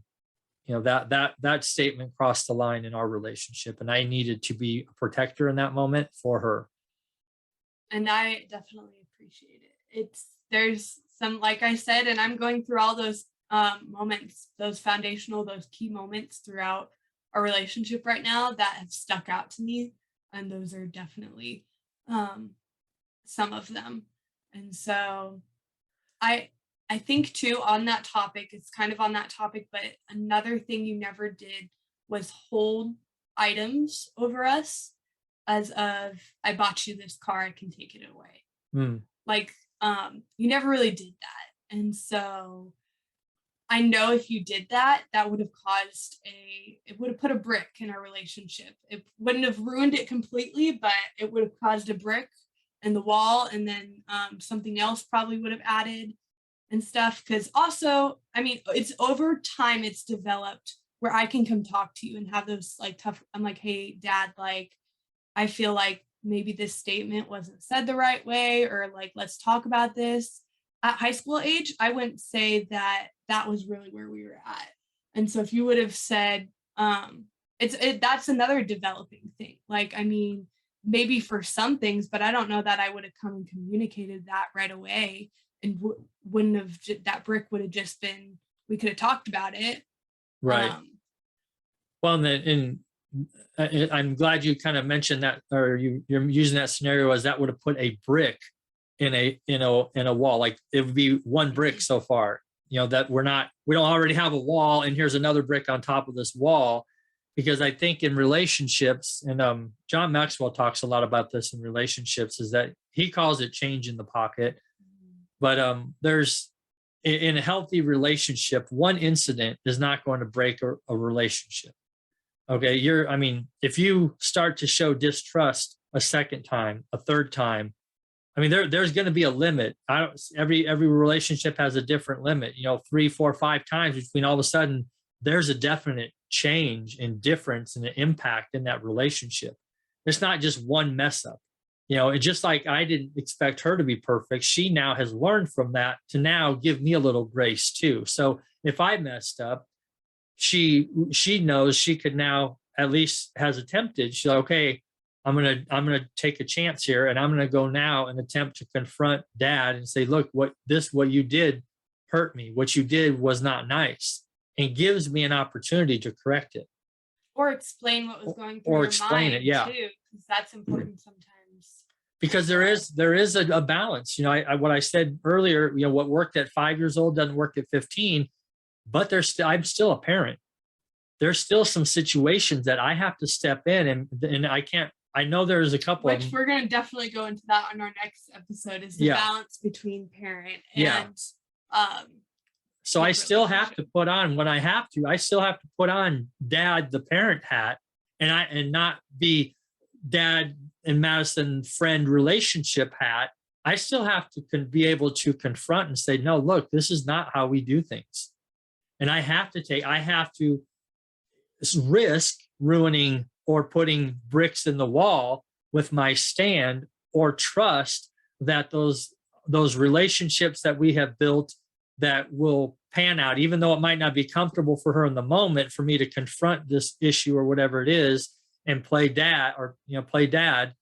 that statement crossed the line in our relationship, and I needed to be a protector in that moment for her. And I definitely appreciate it. There's some, like I said, and I'm going through all those moments, those foundational, those key moments throughout our relationship right now that have stuck out to me. And those are definitely some of them. And so I think too, on that topic, it's kind of on that topic, but another thing you never did was hold items over us as of, I bought you this car, I can take it away. Mm. Like, you never really did that. And so I know if you did that, that would have it would have put a brick in our relationship. It wouldn't have ruined it completely, but it would have caused a brick in the wall, and then something else probably would have added and stuff. Because also, I mean, it's over time, it's developed where I can come talk to you and have those like tough, I'm like, hey, dad, like, I feel like maybe this statement wasn't said the right way, or like, let's talk about this. At high school age, I wouldn't say that that was really where we were at. And so if you would have said, that's another developing thing. Like, I mean, maybe for some things, but I don't know that I would have come and communicated that right away, and wouldn't have that brick would have just been, we could have talked about it. Right. Um, Well, and then, I'm glad you kind of mentioned that, or you're using that scenario as that would have put a brick in a wall. Like it would be one brick mhm. so far. That we don't already have a wall, and here's another brick on top of this wall. Because I think in relationships, and John Maxwell talks a lot about this in relationships, is that he calls it change in the pocket. But there's in a healthy relationship, one incident is not going to break a relationship. Okay, I mean, if you start to show distrust a second time, a third time, I mean, there's going to be a limit. I don't. Every relationship has a different limit. 3, 4, 5 times between all of a sudden there's a definite change and difference and an impact in that relationship. It's not just one mess up. It's just like I didn't expect her to be perfect. She now has learned from that to now give me a little grace too. So if I messed up, she knows she could now at least has attempted. She's like, okay, I'm gonna take a chance here, and I'm gonna go now and attempt to confront dad and say, look, what you did hurt me. What you did was not nice, and gives me an opportunity to correct it Or explain what was going through or your explain it. mind Yeah, too, because that's important sometimes because as there well. is there is a balance. What I said earlier. What worked at 5 years old doesn't work at 15, but I'm still a parent. There's still some situations that I have to step in, and I can't. I know there's a couple of Which them. we're going to definitely go into that on our next episode, is the Yeah, balance between parent yeah. and um So I like still have relationship. to put on when I have to. I still have to put on dad, the parent hat, and not be dad and Madison friend relationship hat. I still have to be able to confront and say, no, look, this is not how we do things. And I have to risk ruining or putting bricks in the wall with my stand, or trust that those relationships that we have built that will pan out, even though it might not be comfortable for her in the moment for me to confront this issue or whatever it is and play dad, or play dad.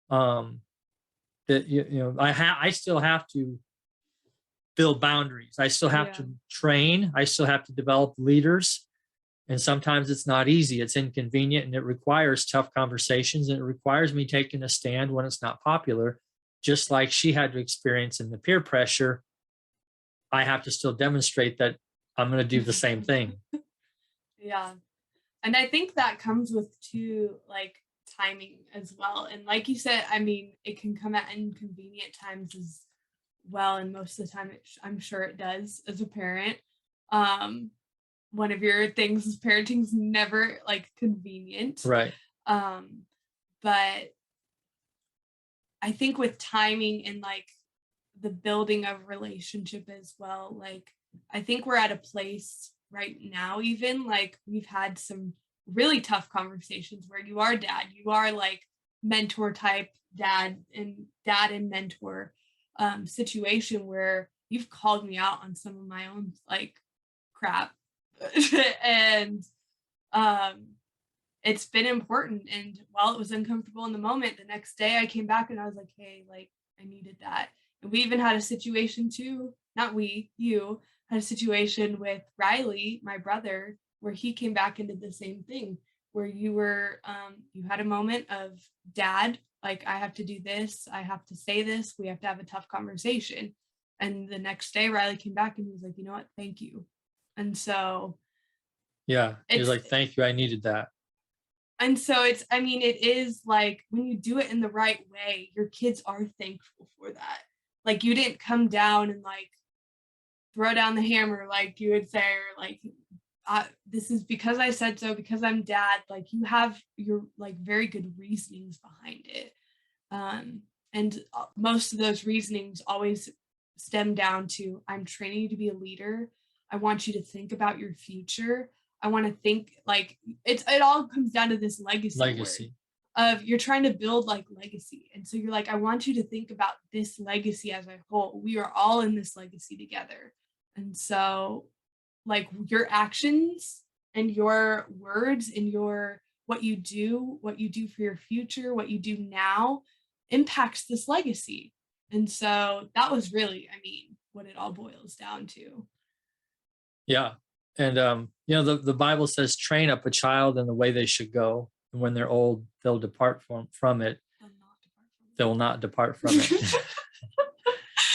um that I still have to build boundaries. I still have Yeah. to train. I still have to develop leaders. And sometimes it's not easy. It's inconvenient, and it requires tough conversations, and it requires me taking a stand when it's not popular. Just like she had to experience in the peer pressure, I have to still demonstrate that I'm going to do the same thing. Yeah. And I think that comes with too, like, timing as well. And like you said, I mean, it can come at inconvenient times as well. And most of the time, I'm sure it does as a parent. Um, One of your things is parenting's never like convenient. Right. Um, but I think with timing and like the building of relationship as well, like I think we're at a place right now, even like we've had some really tough conversations where you are dad, you are like mentor type dad and mentor situation where you've called me out on some of my own like crap. And um it's been important, and while it was uncomfortable in the moment, the next day I came back and I was like, hey, like I needed that. And we even had a situation too, not we, you had a situation with Riley, my brother, where he came back and did the same thing, where you had a moment of dad, like I have to do this, I have to say this, we have to have a tough conversation. And the next day Riley came back and he was like, you know what, thank you. And so Yeah. He's it's like, thank you. I needed that. it's, I mean, it is like when you do it in the right way, your kids are thankful for that. Like you didn't come down and like throw down the hammer like you would say, or like this is because I said so, because I'm dad. Like you have your like very good reasonings behind it. And most of those reasonings always stem down to, I'm training you to be a leader. I want you to think about your future. I want to think like it all comes down to this legacy word Legacy. of you're trying to build like legacy. And so you're like, I want you to think about this legacy as a whole. We are all in this legacy together. And so like your actions and your words and your what you do for your future, what you do now impacts this legacy. And so that was really, I mean, what it all boils down to. Yeah. And the Bible says, train up a child in the way they should go, and when they're old, they'll depart from it. They'll not depart from They will not depart from it.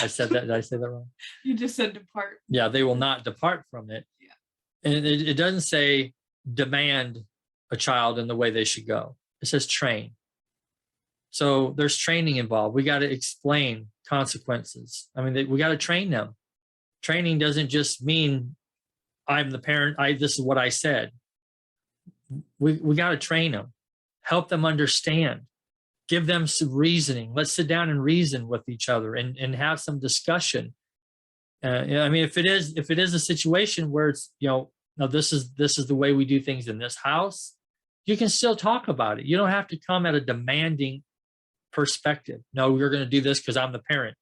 I said that. Did I say that wrong? You just said depart. Yeah, they will not depart from it. Yeah. And it doesn't say demand a child in the way they should go. It says train. So there's training involved. We got to explain consequences. I mean, we got to train them. Training doesn't just mean I'm the parent. This is what I said. We got to train them, help them understand, give them some reasoning. Let's sit down and reason with each other and have some discussion. I mean, if it is a situation where it's, no, this is the way we do things in this house, you can still talk about it. You don't have to come at a demanding perspective. No, you're going to do this because I'm the parent.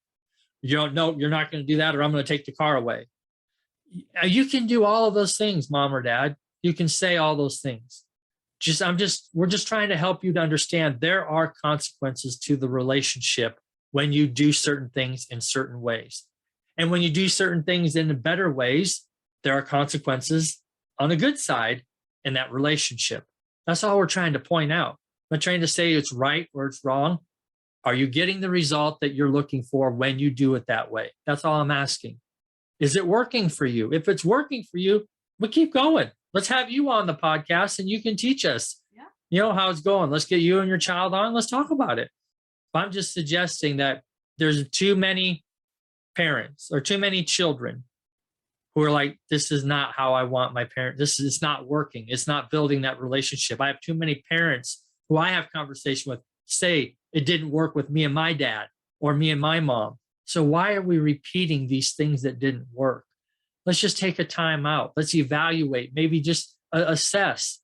You don't know, you're not going to do that, or I'm going to take the car away. You can do all of those things, mom or dad. You can say all those things. We're just trying to help you to understand there are consequences to the relationship when you do certain things in certain ways. And when you do certain things in better ways, there are consequences on the good side in that relationship. That's all we're trying to point out. I'm not trying to say it's right or it's wrong. Are you getting the result that you're looking for when you do it that way? That's all I'm asking. Is it working for you? If it's working for you, we keep going. Let's have you on the podcast and you can teach us, how it's going. Let's get you and your child on. Let's talk about it. I'm just suggesting that there's too many parents or too many children who are like, this is not how I want my parent. It's not working. It's not building that relationship. I have too many parents who I have conversation with say it didn't work with me and my dad or me and my mom. So why are we repeating these things that didn't work? Let's just take a time out. Let's evaluate, maybe just assess.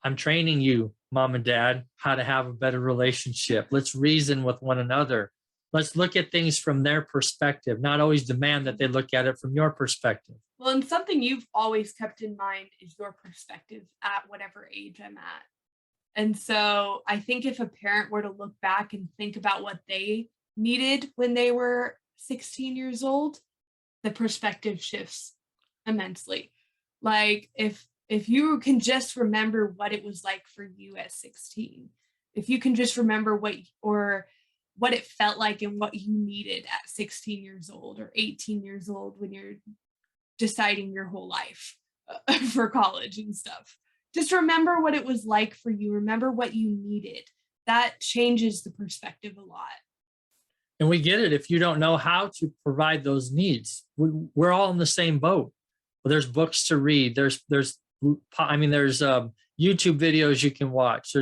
I'm training you, mom and dad, how to have a better relationship. Let's reason with one another. Let's look at things from their perspective, not always demand that they look at it from your perspective. Well, and something you've always kept in mind is your perspective at whatever age I'm at. And so I think if a parent were to look back and think about what they needed when they were 16 years old, the perspective shifts immensely. Like if you can just remember what it was like for you at 16, if you can just remember what it felt like and what you needed at 16 years old or 18 years old when you're deciding your whole life for college and stuff. Just remember what it was like for you. Remember what you needed. That changes the perspective a lot. And we get it if you don't know how to provide those needs. We're all in the same boat. Well, there's books to read. There's YouTube videos you can watch.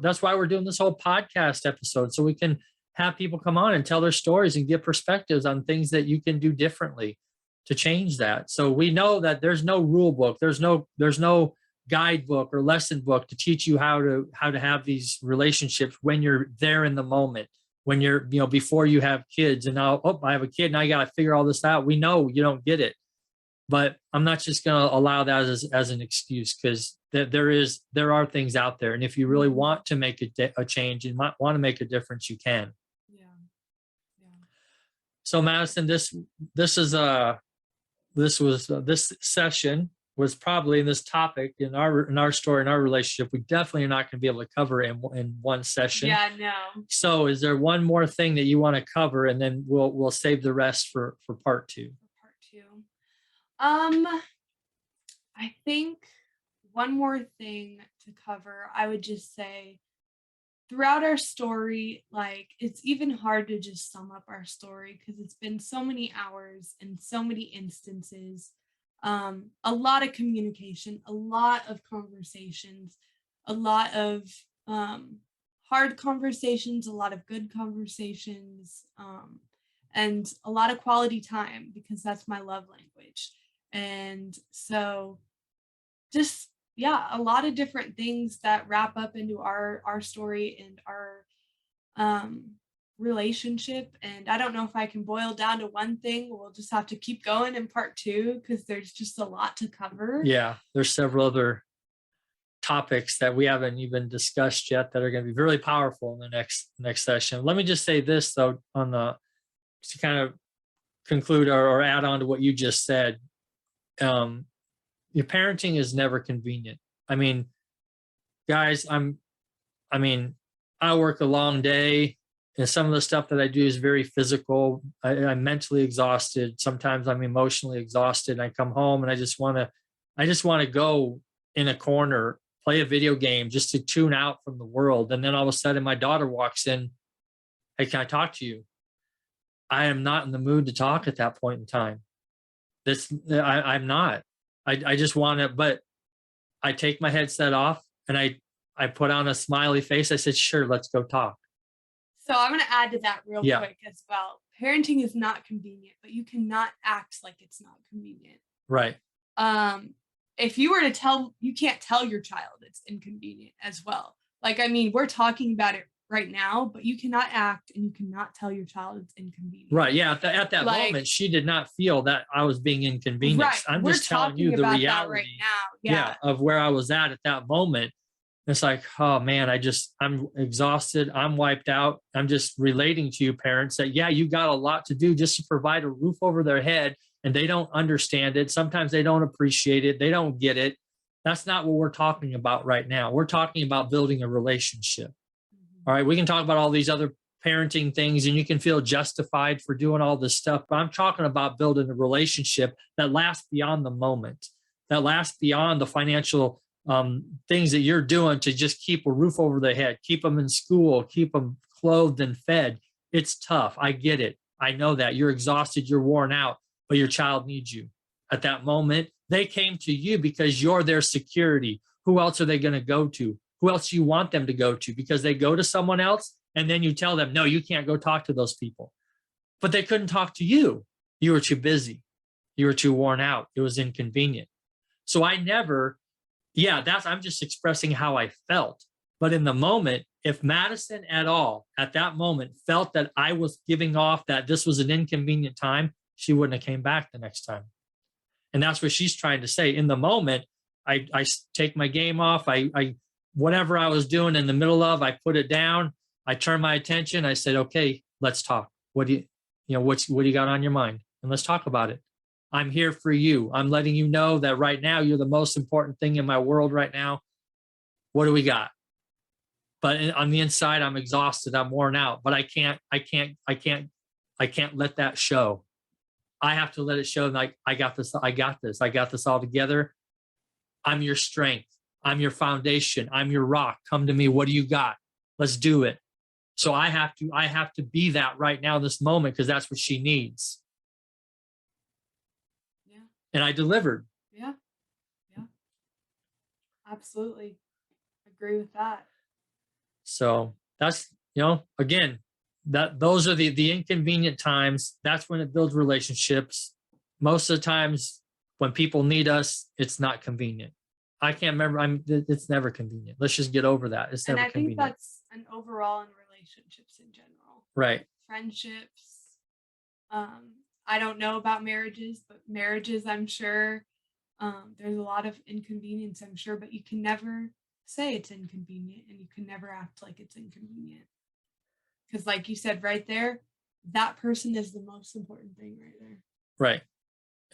That's why we're doing this whole podcast episode, so we can have people come on and tell their stories and get perspectives on things that you can do differently to change that. So we know that there's no rule book. There's no guidebook or lesson book to teach you how to have these relationships when you're there in the moment, when you're, before you have kids and now, I have a kid and I got to figure all this out. We know you don't get it, but I'm not just going to allow that as an excuse, because there are things out there. And if you really want to make a change and want to make a difference, you can. Yeah. So Madison, this session was probably this topic in our story, in our relationship. We definitely are not going to be able to cover it in one session. Yeah, no. So is there one more thing that you want to cover, and then we'll save the rest for part two? Part two. I think one more thing to cover, I would just say throughout our story, like it's even hard to just sum up our story because it's been so many hours and so many instances. A lot of communication, a lot of conversations, a lot of hard conversations, a lot of good conversations, and a lot of quality time, because that's my love language. And so just, a lot of different things that wrap up into our story and our relationship. And I don't know if I can boil down to one thing. We'll just have to keep going in part two because there's just a lot to cover. Yeah, there's several other topics that we haven't even discussed yet that are going to be really powerful in the next session. Let me just say this though, to kind of conclude or add on to what you just said. Your parenting is never convenient. I mean, guys, I work a long day, and some of the stuff that I do is very physical. I'm mentally exhausted. Sometimes I'm emotionally exhausted. I come home and I just want to go in a corner, play a video game just to tune out from the world. And then all of a sudden my daughter walks in. Hey, can I talk to you? I am not in the mood to talk at that point in time. I'm not. I just want to, but I take my headset off and I put on a smiley face. I said, sure, let's go talk. So I'm going to add to that real quick as well. Parenting is not convenient, but you cannot act like it's not convenient. Right. If you were to tell, you can't tell your child it's inconvenient as well. Like, I mean, we're talking about it right now, but you cannot act and you cannot tell your child it's inconvenient. Right. Yeah. At that moment, she did not feel that I was being inconvenienced. Right. I'm just telling you the reality right now. of where I was at that moment. It's like, oh man, I'm exhausted. I'm wiped out. I'm just relating to you parents that, yeah, you got a lot to do just to provide a roof over their head, and they don't understand it. Sometimes they don't appreciate it. They don't get it. That's not what we're talking about right now. We're talking about building a relationship. All right. We can talk about all these other parenting things and you can feel justified for doing all this stuff, but I'm talking about building a relationship that lasts beyond the moment, that lasts beyond the financial things that you're doing to just keep a roof over their head, keep them in school, keep them clothed and fed. It's tough. I get it. I know that you're exhausted, you're worn out, but your child needs you at that moment. They came to you because you're their security. Who else are they going to go to? Who else do you want them to go to? Because they go to someone else and then you tell them, no, you can't go talk to those people. But they couldn't talk to you. You were too busy. You were too worn out. It was inconvenient. So I'm just expressing how I felt. But in the moment, if Madison at all at that moment felt that I was giving off that this was an inconvenient time, she wouldn't have came back the next time. And that's what she's trying to say. In the moment, I take my game off. I whatever I was doing in the middle of, I put it down. I turned my attention. I said, okay, let's talk. What do you got on your mind? And let's talk about it. I'm here for you. I'm letting you know that right now you're the most important thing in my world right now. What do we got? But on the inside, I'm exhausted. I'm worn out, but I can't let that show. I have to let it show like, I got this all together. I'm your strength. I'm your foundation. I'm your rock. Come to me. What do you got? Let's do it. So I have to be that right now in this moment because that's what she needs. Yeah. And I delivered. Yeah. Yeah. Absolutely. Agree with that. So that's, again, those are the inconvenient times. That's when it builds relationships. Most of the times when people need us, it's not convenient. I can't remember. It's never convenient. Let's just get over that. It's never convenient. And I think that's an overall in relationships in general. Right. Friendships. I don't know about marriages, but marriages, I'm sure there's a lot of inconvenience, I'm sure, but you can never say it's inconvenient and you can never act like it's inconvenient. Because like you said right there, that person is the most important thing right there. Right.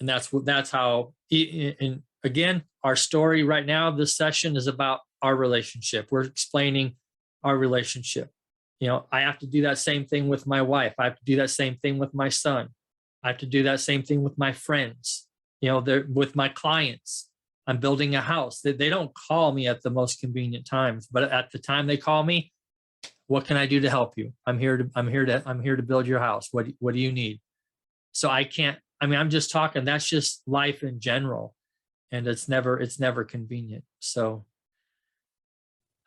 And that's how, and again, our story right now, this session is about our relationship. We're explaining our relationship. I have to do that same thing with my wife. I have to do that same thing with my son. I have to do that same thing with my friends, with my clients. I'm building a house. They don't call me at the most convenient times, but at the time they call me, what can I do to help you? I'm here to build your house. What do you need? So I'm just talking, that's just life in general. And it's never convenient. So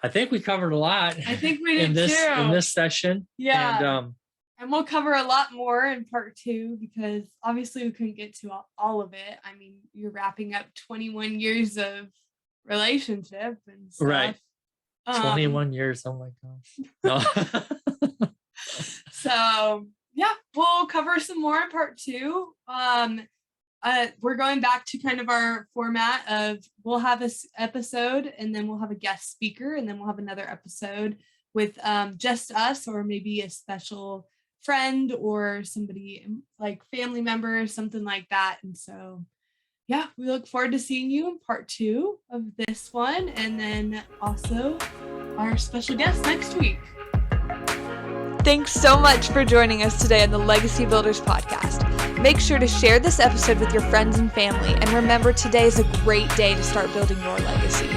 I think we covered a lot. I think we did in this session. Yeah. And we'll cover a lot more in part 2 because obviously we couldn't get to all of it. I mean, you're wrapping up 21 years of relationship and stuff. Right. 21 years. Oh my gosh. No. So yeah, we'll cover some more in part 2. We're going back to kind of our format of we'll have this episode and then we'll have a guest speaker and then we'll have another episode with just us or maybe a special friend or somebody like family member, something like that. And so yeah, we look forward to seeing you in part 2 of this one, and then also our special guest next week. Thanks so much for joining us today on the Legacy Builders podcast. Make sure to share this episode with your friends and family, and remember, today is a great day to start building your legacy.